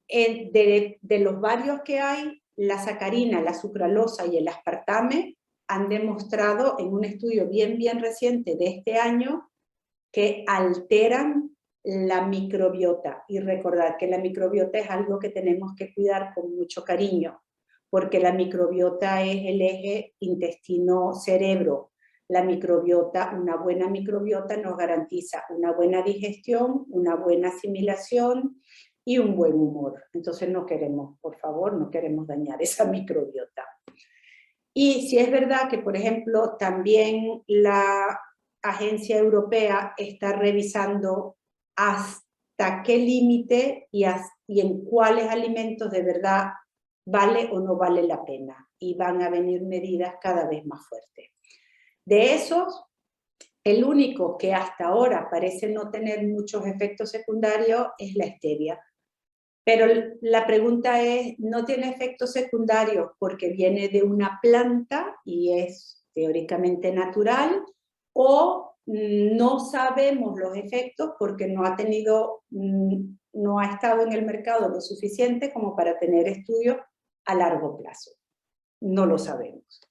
A: De los varios que hay, la sacarina, la sucralosa y el aspartame han demostrado en un estudio bien reciente de este año que alteran la microbiota. Y recordad que la microbiota es algo que tenemos que cuidar con mucho cariño, porque la microbiota es el eje intestino-cerebro. La microbiota, una buena microbiota nos garantiza una buena digestión, una buena asimilación y un buen humor. Entonces no queremos, por favor, no queremos dañar esa microbiota. Y si es verdad que, por ejemplo, también la Agencia Europea está revisando hasta qué límite y en cuáles alimentos de verdad vale o no vale la pena. Y van a venir medidas cada vez más fuertes. De esos, el único que hasta ahora parece no tener muchos efectos secundarios es la stevia. Pero la pregunta es, ¿no tiene efectos secundarios porque viene de una planta y es teóricamente natural? ¿O no sabemos los efectos porque no ha estado en el mercado lo suficiente como para tener estudios a largo plazo? No lo sabemos.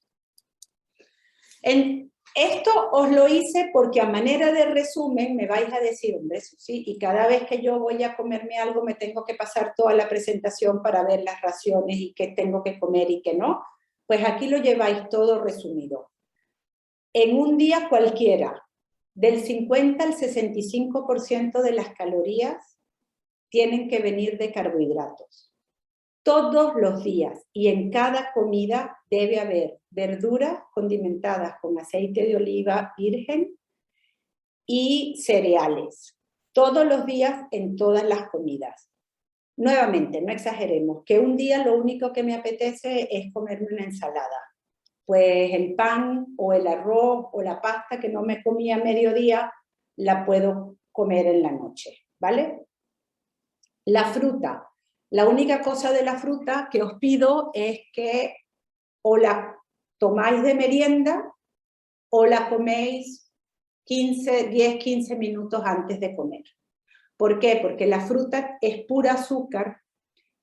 A: Esto os lo hice porque a manera de resumen me vais a decir, hombre, eso sí, y cada vez que yo voy a comerme algo me tengo que pasar toda la presentación para ver las raciones y qué tengo que comer y qué no. Pues aquí lo lleváis todo resumido. En un día cualquiera, del 50 al 65% de las calorías tienen que venir de carbohidratos. Todos los días y en cada comida debe haber verduras condimentadas con aceite de oliva virgen y cereales. Todos los días en todas las comidas. Nuevamente, no exageremos, que un día lo único que me apetece es comerme una ensalada. Pues el pan o el arroz o la pasta que no me comía a mediodía la puedo comer en la noche, ¿vale? La fruta. La única cosa de la fruta que os pido es que o la tomáis de merienda o la coméis 10-15 minutos antes de comer. ¿Por qué? Porque la fruta es pura azúcar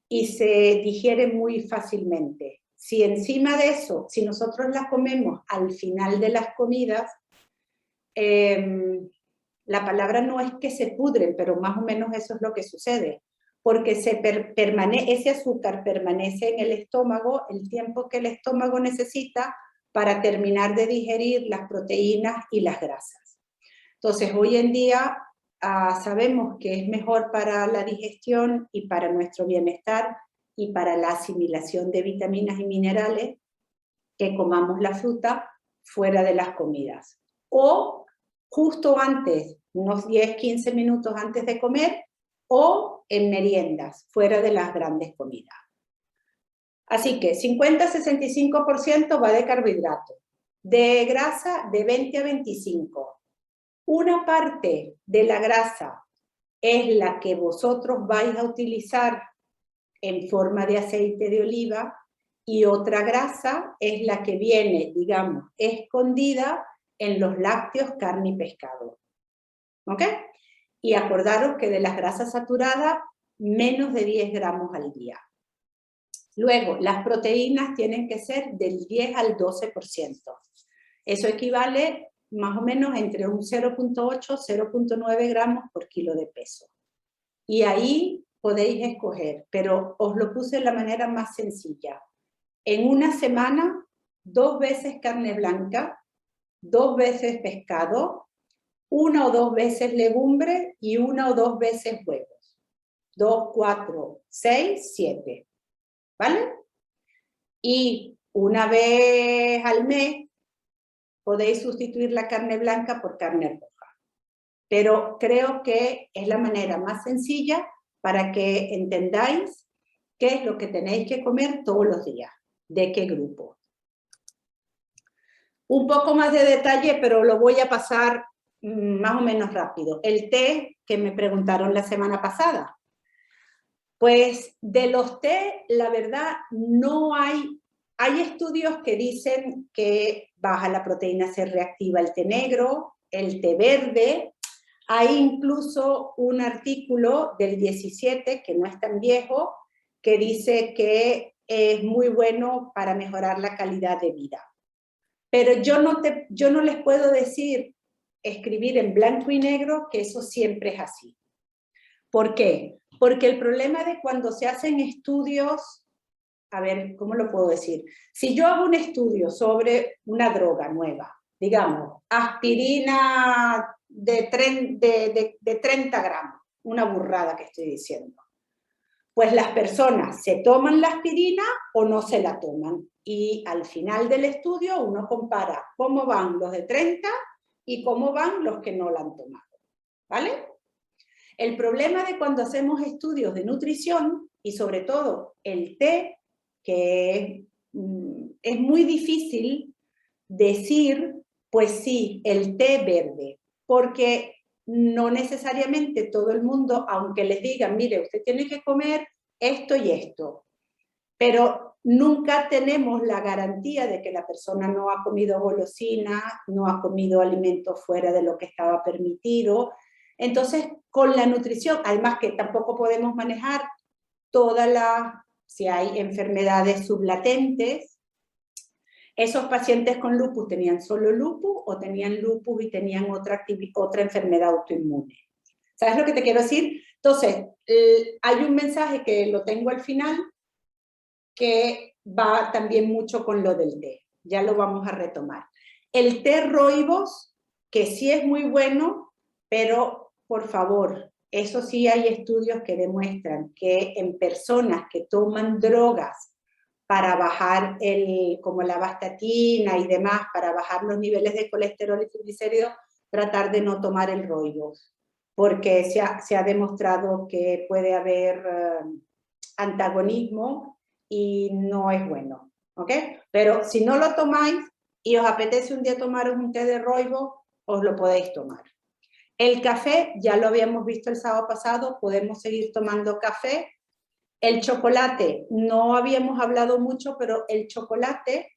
A: y se digiere muy fácilmente. Si encima de eso, si nosotros la comemos al final de las comidas, la palabra no es que se pudren, pero más o menos eso es lo que sucede. Porque ese azúcar permanece en el estómago el tiempo que el estómago necesita para terminar de digerir las proteínas y las grasas. Entonces, hoy en día sabemos que es mejor para la digestión y para nuestro bienestar y para la asimilación de vitaminas y minerales que comamos la fruta fuera de las comidas. O justo antes, unos 10-15 minutos antes de comer, o en meriendas, fuera de las grandes comidas. Así que 50-65% va de carbohidratos, de grasa de 20 a 25. Una parte de la grasa es la que vosotros vais a utilizar en forma de aceite de oliva y otra grasa es la que viene, digamos, escondida en los lácteos, carne y pescado. ¿Ok? Y acordaros que de las grasas saturadas, menos de 10 gramos al día. Luego, las proteínas tienen que ser del 10 al 12%. Eso equivale más o menos entre un 0,8 y 0,9 gramos por kilo de peso. Y ahí podéis escoger, pero os lo puse de la manera más sencilla. En una semana, 2 veces carne blanca, 2 veces pescado, 1 o 2 veces legumbre y 1 o 2 veces huevos. 2, 4, 6, 7. ¿Vale? Y una vez al mes podéis sustituir la carne blanca por carne roja. Pero creo que es la manera más sencilla para que entendáis qué es lo que tenéis que comer todos los días, de qué grupo. Un poco más de detalle, pero lo voy a pasar más o menos rápido. El té que me preguntaron la semana pasada. Pues de los té, la verdad, no hay estudios que dicen que baja la proteína C reactiva el té negro, el té verde. Hay incluso un artículo del 17, que no es tan viejo, que dice que es muy bueno para mejorar la calidad de vida. Pero yo no les puedo decir, escribir en blanco y negro, que eso siempre es así. ¿Por qué? Porque el problema de cuando se hacen estudios, a ver, ¿cómo lo puedo decir? Si yo hago un estudio sobre una droga nueva, digamos, aspirina de 30 gramos, una burrada que estoy diciendo, pues las personas se toman la aspirina o no se la toman. Y al final del estudio uno compara cómo van los de 30 y cómo van los que no la han tomado. ¿Vale? El problema de cuando hacemos estudios de nutrición, y sobre todo el té, que es muy difícil decir, pues sí, el té verde, porque no necesariamente todo el mundo, aunque les digan, mire, usted tiene que comer esto y esto, pero nunca tenemos la garantía de que la persona no ha comido golosinas, no ha comido alimentos fuera de lo que estaba permitido. Entonces, con la nutrición, además que tampoco podemos manejar si hay enfermedades sublatentes. Esos pacientes con lupus tenían solo lupus o tenían lupus y tenían otra enfermedad autoinmune. ¿Sabes lo que te quiero decir? Entonces, hay un mensaje que lo tengo al final que va también mucho con lo del té. Ya lo vamos a retomar. El té rooibos, que sí es muy bueno, pero por favor, eso sí hay estudios que demuestran que en personas que toman drogas para bajar como la vastatina y demás, para bajar los niveles de colesterol y triglicéridos, tratar de no tomar el rooibos, porque se ha demostrado que puede haber antagonismo y no es bueno, ¿ok? Pero si no lo tomáis y os apetece un día tomaros un té de rooibos, os lo podéis tomar. El café, ya lo habíamos visto el sábado pasado, podemos seguir tomando café. El chocolate, no habíamos hablado mucho, pero el chocolate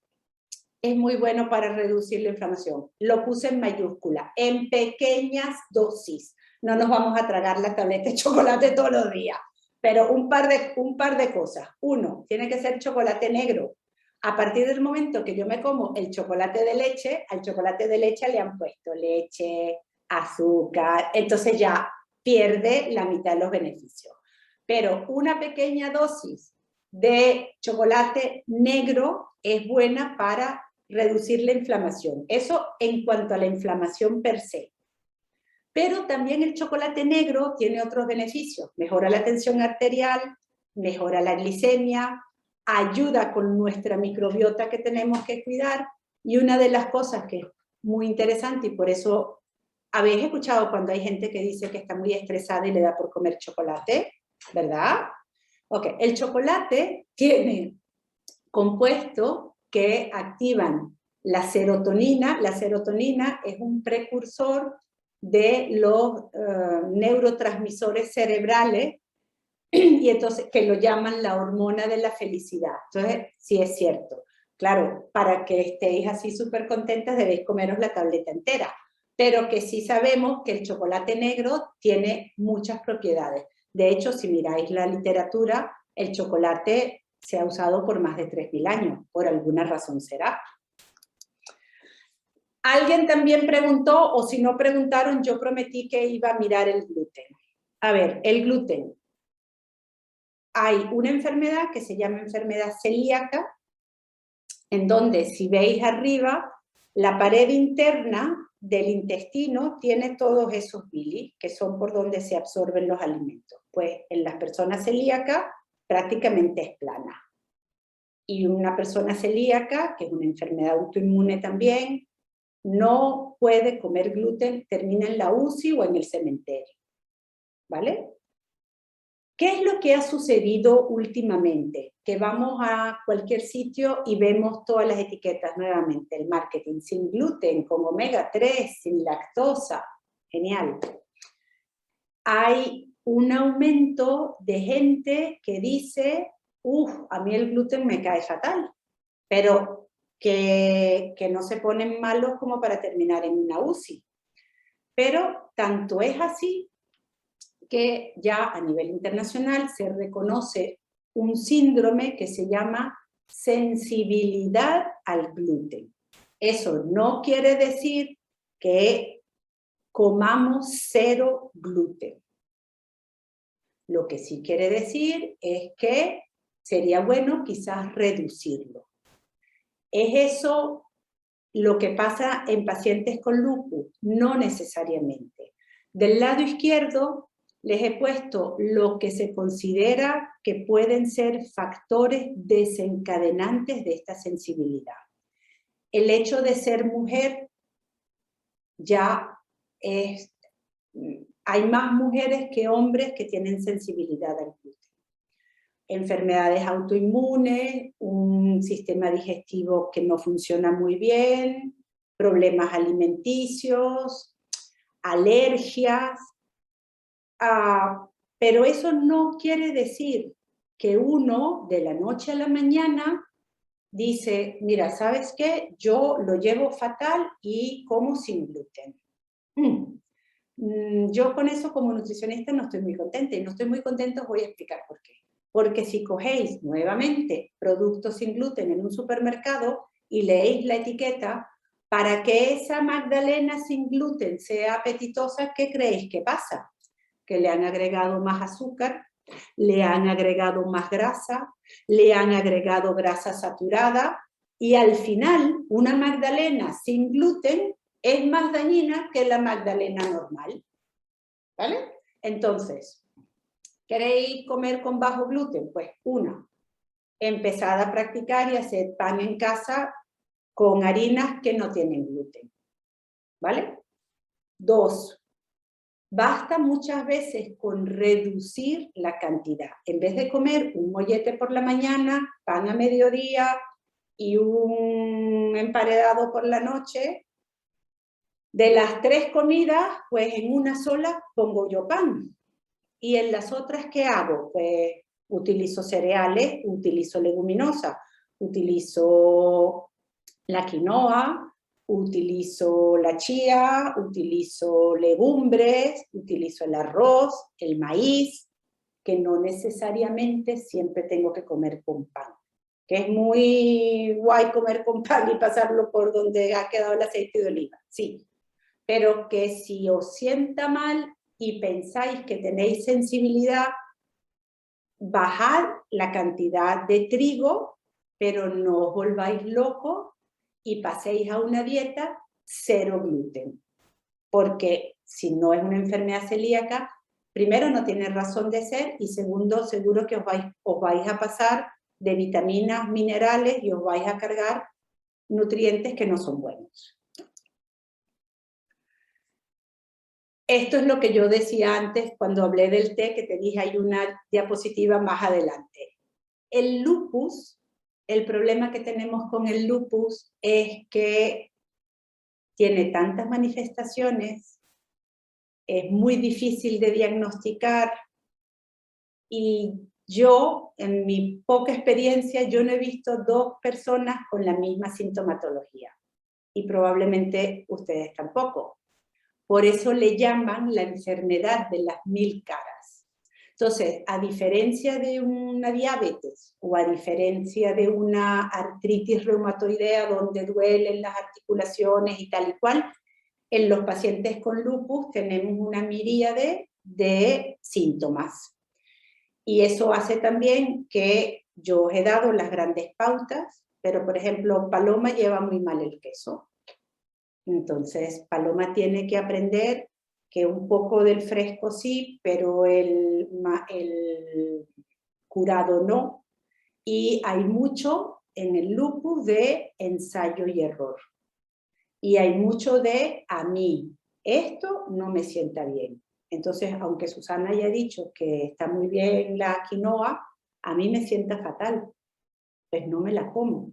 A: es muy bueno para reducir la inflamación. Lo puse en mayúscula, en pequeñas dosis. No nos vamos a tragar la tableta de chocolate todos los días, pero un par de cosas. Uno, tiene que ser chocolate negro. A partir del momento que yo me como el chocolate de leche, al chocolate de leche le han puesto leche, azúcar, entonces ya pierde la mitad de los beneficios. Pero una pequeña dosis de chocolate negro es buena para reducir la inflamación. Eso en cuanto a la inflamación per se. Pero también el chocolate negro tiene otros beneficios. Mejora la tensión arterial, mejora la glicemia, ayuda con nuestra microbiota que tenemos que cuidar. Y una de las cosas que es muy interesante, y por eso habéis escuchado cuando hay gente que dice que está muy estresada y le da por comer chocolate, ¿verdad? Ok, el chocolate tiene compuestos que activan la serotonina. La serotonina es un precursor de los neurotransmisores cerebrales y entonces que lo llaman la hormona de la felicidad. Entonces, sí es cierto. Claro, para que estéis así súper contentas debéis comeros la tableta entera, pero que sí sabemos que el chocolate negro tiene muchas propiedades. De hecho, si miráis la literatura, el chocolate se ha usado por más de 3000 años, por alguna razón será. Alguien también preguntó, o si no preguntaron, yo prometí que iba a mirar el gluten. A ver, el gluten. Hay una enfermedad que se llama enfermedad celíaca, en donde si veis arriba, la pared interna del intestino tiene todos esos bilis, que son por donde se absorben los alimentos. Pues en las personas celíacas prácticamente es plana. Y una persona celíaca, que es una enfermedad autoinmune también, no puede comer gluten, termina en la UCI o en el cementerio. ¿Vale? ¿Qué es lo que ha sucedido últimamente? Que vamos a cualquier sitio y vemos todas las etiquetas nuevamente. El marketing sin gluten, con omega 3, sin lactosa. Genial. Hay un aumento de gente que dice, a mí el gluten me cae fatal, pero que no se ponen malos como para terminar en una UCI. Pero tanto es así que ya a nivel internacional se reconoce un síndrome que se llama sensibilidad al gluten. Eso no quiere decir que comamos 0 gluten. Lo que sí quiere decir es que sería bueno quizás reducirlo. ¿Es eso lo que pasa en pacientes con lupus? No necesariamente. Del lado izquierdo les he puesto lo que se considera que pueden ser factores desencadenantes de esta sensibilidad. El hecho de ser mujer ya es... Hay más mujeres que hombres que tienen sensibilidad al gluten. Enfermedades autoinmunes, un sistema digestivo que no funciona muy bien, problemas alimenticios, alergias, pero eso no quiere decir que uno de la noche a la mañana dice, mira, ¿sabes qué? Yo lo llevo fatal y como sin gluten. Yo con eso como nutricionista no estoy muy contenta, y no estoy muy contenta, os voy a explicar por qué. Porque si cogéis nuevamente productos sin gluten en un supermercado y leéis la etiqueta, para que esa magdalena sin gluten sea apetitosa, ¿qué creéis que pasa? Que le han agregado más azúcar, le han agregado más grasa, le han agregado grasa saturada, y al final una magdalena sin gluten es más dañina que la magdalena normal. ¿Vale? Entonces, ¿queréis comer con bajo gluten? Pues empezad a practicar y hacer pan en casa con harinas que no tienen gluten. ¿Vale? 2, basta muchas veces con reducir la cantidad. En vez de comer un mollete por la mañana, pan a mediodía y un emparedado por la noche, de las 3 comidas, pues en una sola pongo yo pan. Y en las otras, ¿qué hago? Pues utilizo cereales, utilizo leguminosas, utilizo la quinoa, utilizo la chía, utilizo legumbres, utilizo el arroz, el maíz, que no necesariamente siempre tengo que comer con pan. Que es muy guay comer con pan y pasarlo por donde ha quedado el aceite de oliva, sí. Pero que si os sienta mal y pensáis que tenéis sensibilidad, bajad la cantidad de trigo, pero no os volváis locos y paséis a una dieta 0 gluten. Porque si no es una enfermedad celíaca, primero no tiene razón de ser, y segundo, seguro que os vais a pasar de vitaminas, minerales, y os vais a cargar nutrientes que no son buenos. Esto es lo que yo decía antes cuando hablé del té, que te dije hay una diapositiva más adelante. El lupus, el problema que tenemos con el lupus es que tiene tantas manifestaciones, es muy difícil de diagnosticar Y yo, en mi poca experiencia, yo no he visto dos personas con la misma sintomatología. Y probablemente ustedes tampoco. Por eso le llaman la enfermedad de las 1000 caras. Entonces, a diferencia de una diabetes o a diferencia de una artritis reumatoidea donde duelen las articulaciones y tal y cual, en los pacientes con lupus tenemos una miríade de síntomas. Y eso hace también que yo os he dado las grandes pautas, pero por ejemplo, Paloma lleva muy mal el queso. Entonces, Paloma tiene que aprender que un poco del fresco sí, pero el curado no. Y hay mucho en el lupus de ensayo y error. Y hay mucho de a mí, esto no me sienta bien. Entonces, aunque Susana haya dicho que está muy bien la quinoa, a mí me sienta fatal. Pues no me la como.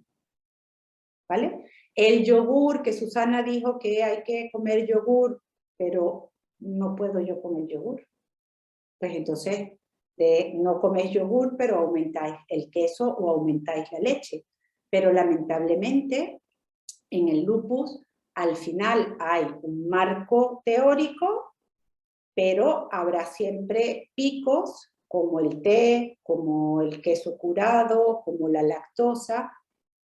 A: ¿Vale? El yogur, que Susana dijo que hay que comer yogur, pero no puedo yo comer yogur. Pues entonces, no coméis yogur, pero aumentáis el queso o aumentáis la leche. Pero lamentablemente, en el lupus, al final hay un marco teórico, pero habrá siempre picos, como el té, como el queso curado, como la lactosa,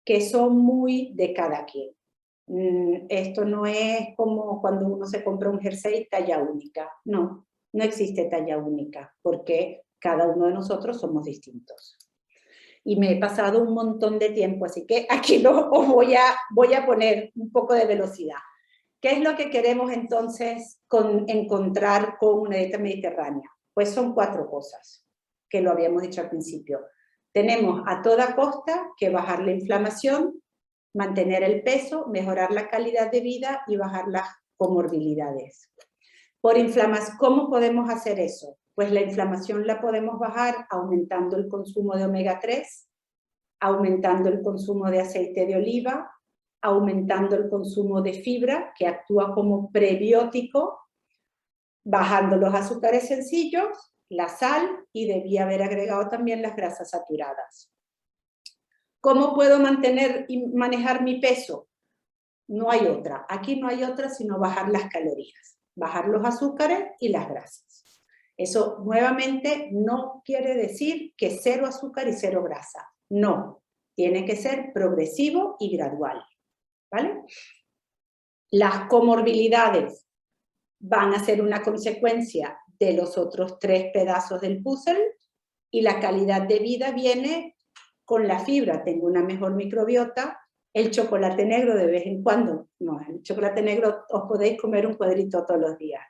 A: que son muy de cada quien. Esto no es como cuando uno se compra un jersey talla única. No, no existe talla única, porque cada uno de nosotros somos distintos. Y me he pasado un montón de tiempo, así que aquí os voy a poner un poco de velocidad. ¿Qué es lo que queremos entonces encontrar con una dieta mediterránea? Pues son 4 cosas, que lo habíamos dicho al principio. Tenemos a toda costa que bajar la inflamación, mantener el peso, mejorar la calidad de vida y bajar las comorbilidades. ¿Cómo podemos hacer eso? Pues la inflamación la podemos bajar aumentando el consumo de omega 3, aumentando el consumo de aceite de oliva, aumentando el consumo de fibra, que actúa como prebiótico, bajando los azúcares sencillos, la sal y debía haber agregado también las grasas saturadas. ¿Cómo puedo mantener y manejar mi peso? No hay otra. Aquí no hay otra sino bajar las calorías, bajar los azúcares y las grasas. Eso nuevamente no quiere decir que 0 azúcar y 0 grasa. No, tiene que ser progresivo y gradual. ¿Vale? Las comorbilidades van a ser una consecuencia de los otros 3 pedazos del puzzle y la calidad de vida viene con la fibra. Tengo una mejor microbiota, el chocolate negro de vez en cuando. No, el chocolate negro os podéis comer un cuadrito todos los días.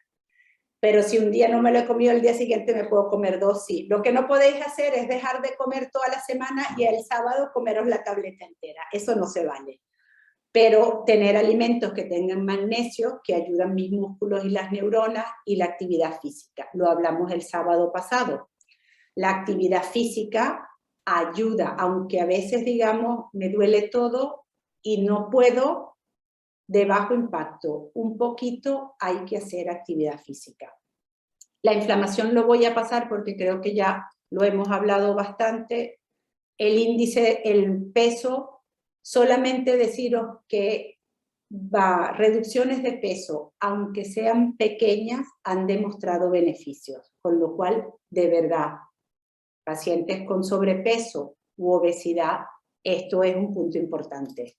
A: Pero si un día no me lo he comido, el día siguiente me puedo comer 2, sí. Lo que no podéis hacer es dejar de comer toda la semana y el sábado comeros la tableta entera. Eso no se vale. Pero tener alimentos que tengan magnesio, que ayudan mis músculos y las neuronas, y la actividad física. Lo hablamos el sábado pasado. La actividad física ayuda, aunque a veces, digamos, me duele todo y no puedo, de bajo impacto. Un poquito hay que hacer actividad física. La inflamación lo voy a pasar porque creo que ya lo hemos hablado bastante. El índice, el peso, solamente deciros que reducciones de peso, aunque sean pequeñas, han demostrado beneficios, con lo cual, de verdad, pacientes con sobrepeso u obesidad, esto es un punto importante.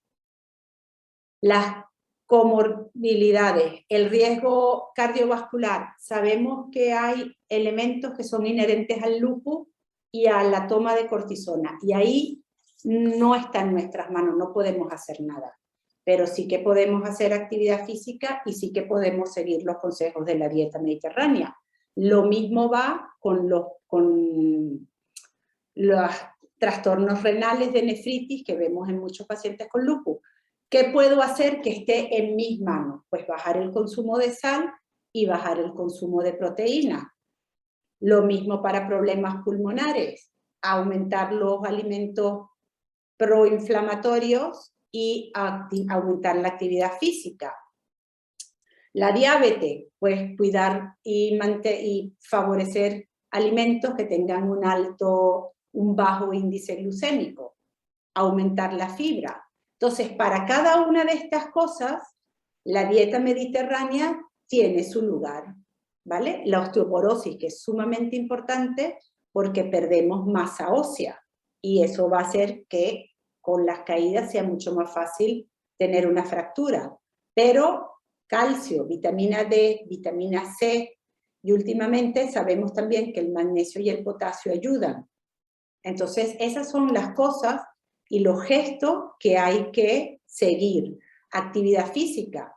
A: Las comorbilidades, el riesgo cardiovascular, sabemos que hay elementos que son inherentes al lupus y a la toma de cortisona, y ahí no está en nuestras manos, no podemos hacer nada, pero sí que podemos hacer actividad física y sí que podemos seguir los consejos de la dieta mediterránea. Lo mismo va con los trastornos renales de nefritis que vemos en muchos pacientes con lupus. ¿Qué puedo hacer que esté en mis manos? Pues bajar el consumo de sal y bajar el consumo de proteína. Lo mismo para problemas pulmonares, aumentar los alimentos proinflamatorios y aumentar la actividad física. La diabetes, pues cuidar y favorecer alimentos que tengan un bajo índice glucémico, aumentar la fibra. Entonces, para cada una de estas cosas, la dieta mediterránea tiene su lugar, ¿vale? La osteoporosis, que es sumamente importante porque perdemos masa ósea y eso va a hacer que con las caídas sea mucho más fácil tener una fractura. Pero calcio, vitamina D, vitamina C, y últimamente sabemos también que el magnesio y el potasio ayudan. Entonces, esas son las cosas y los gestos que hay que seguir. Actividad física,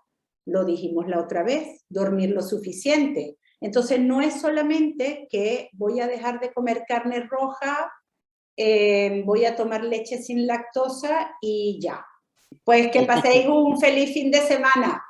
A: lo dijimos la otra vez, dormir lo suficiente. Entonces, no es solamente que voy a dejar de comer carne roja, voy a tomar leche sin lactosa y ya. Pues que paséis un feliz fin de semana.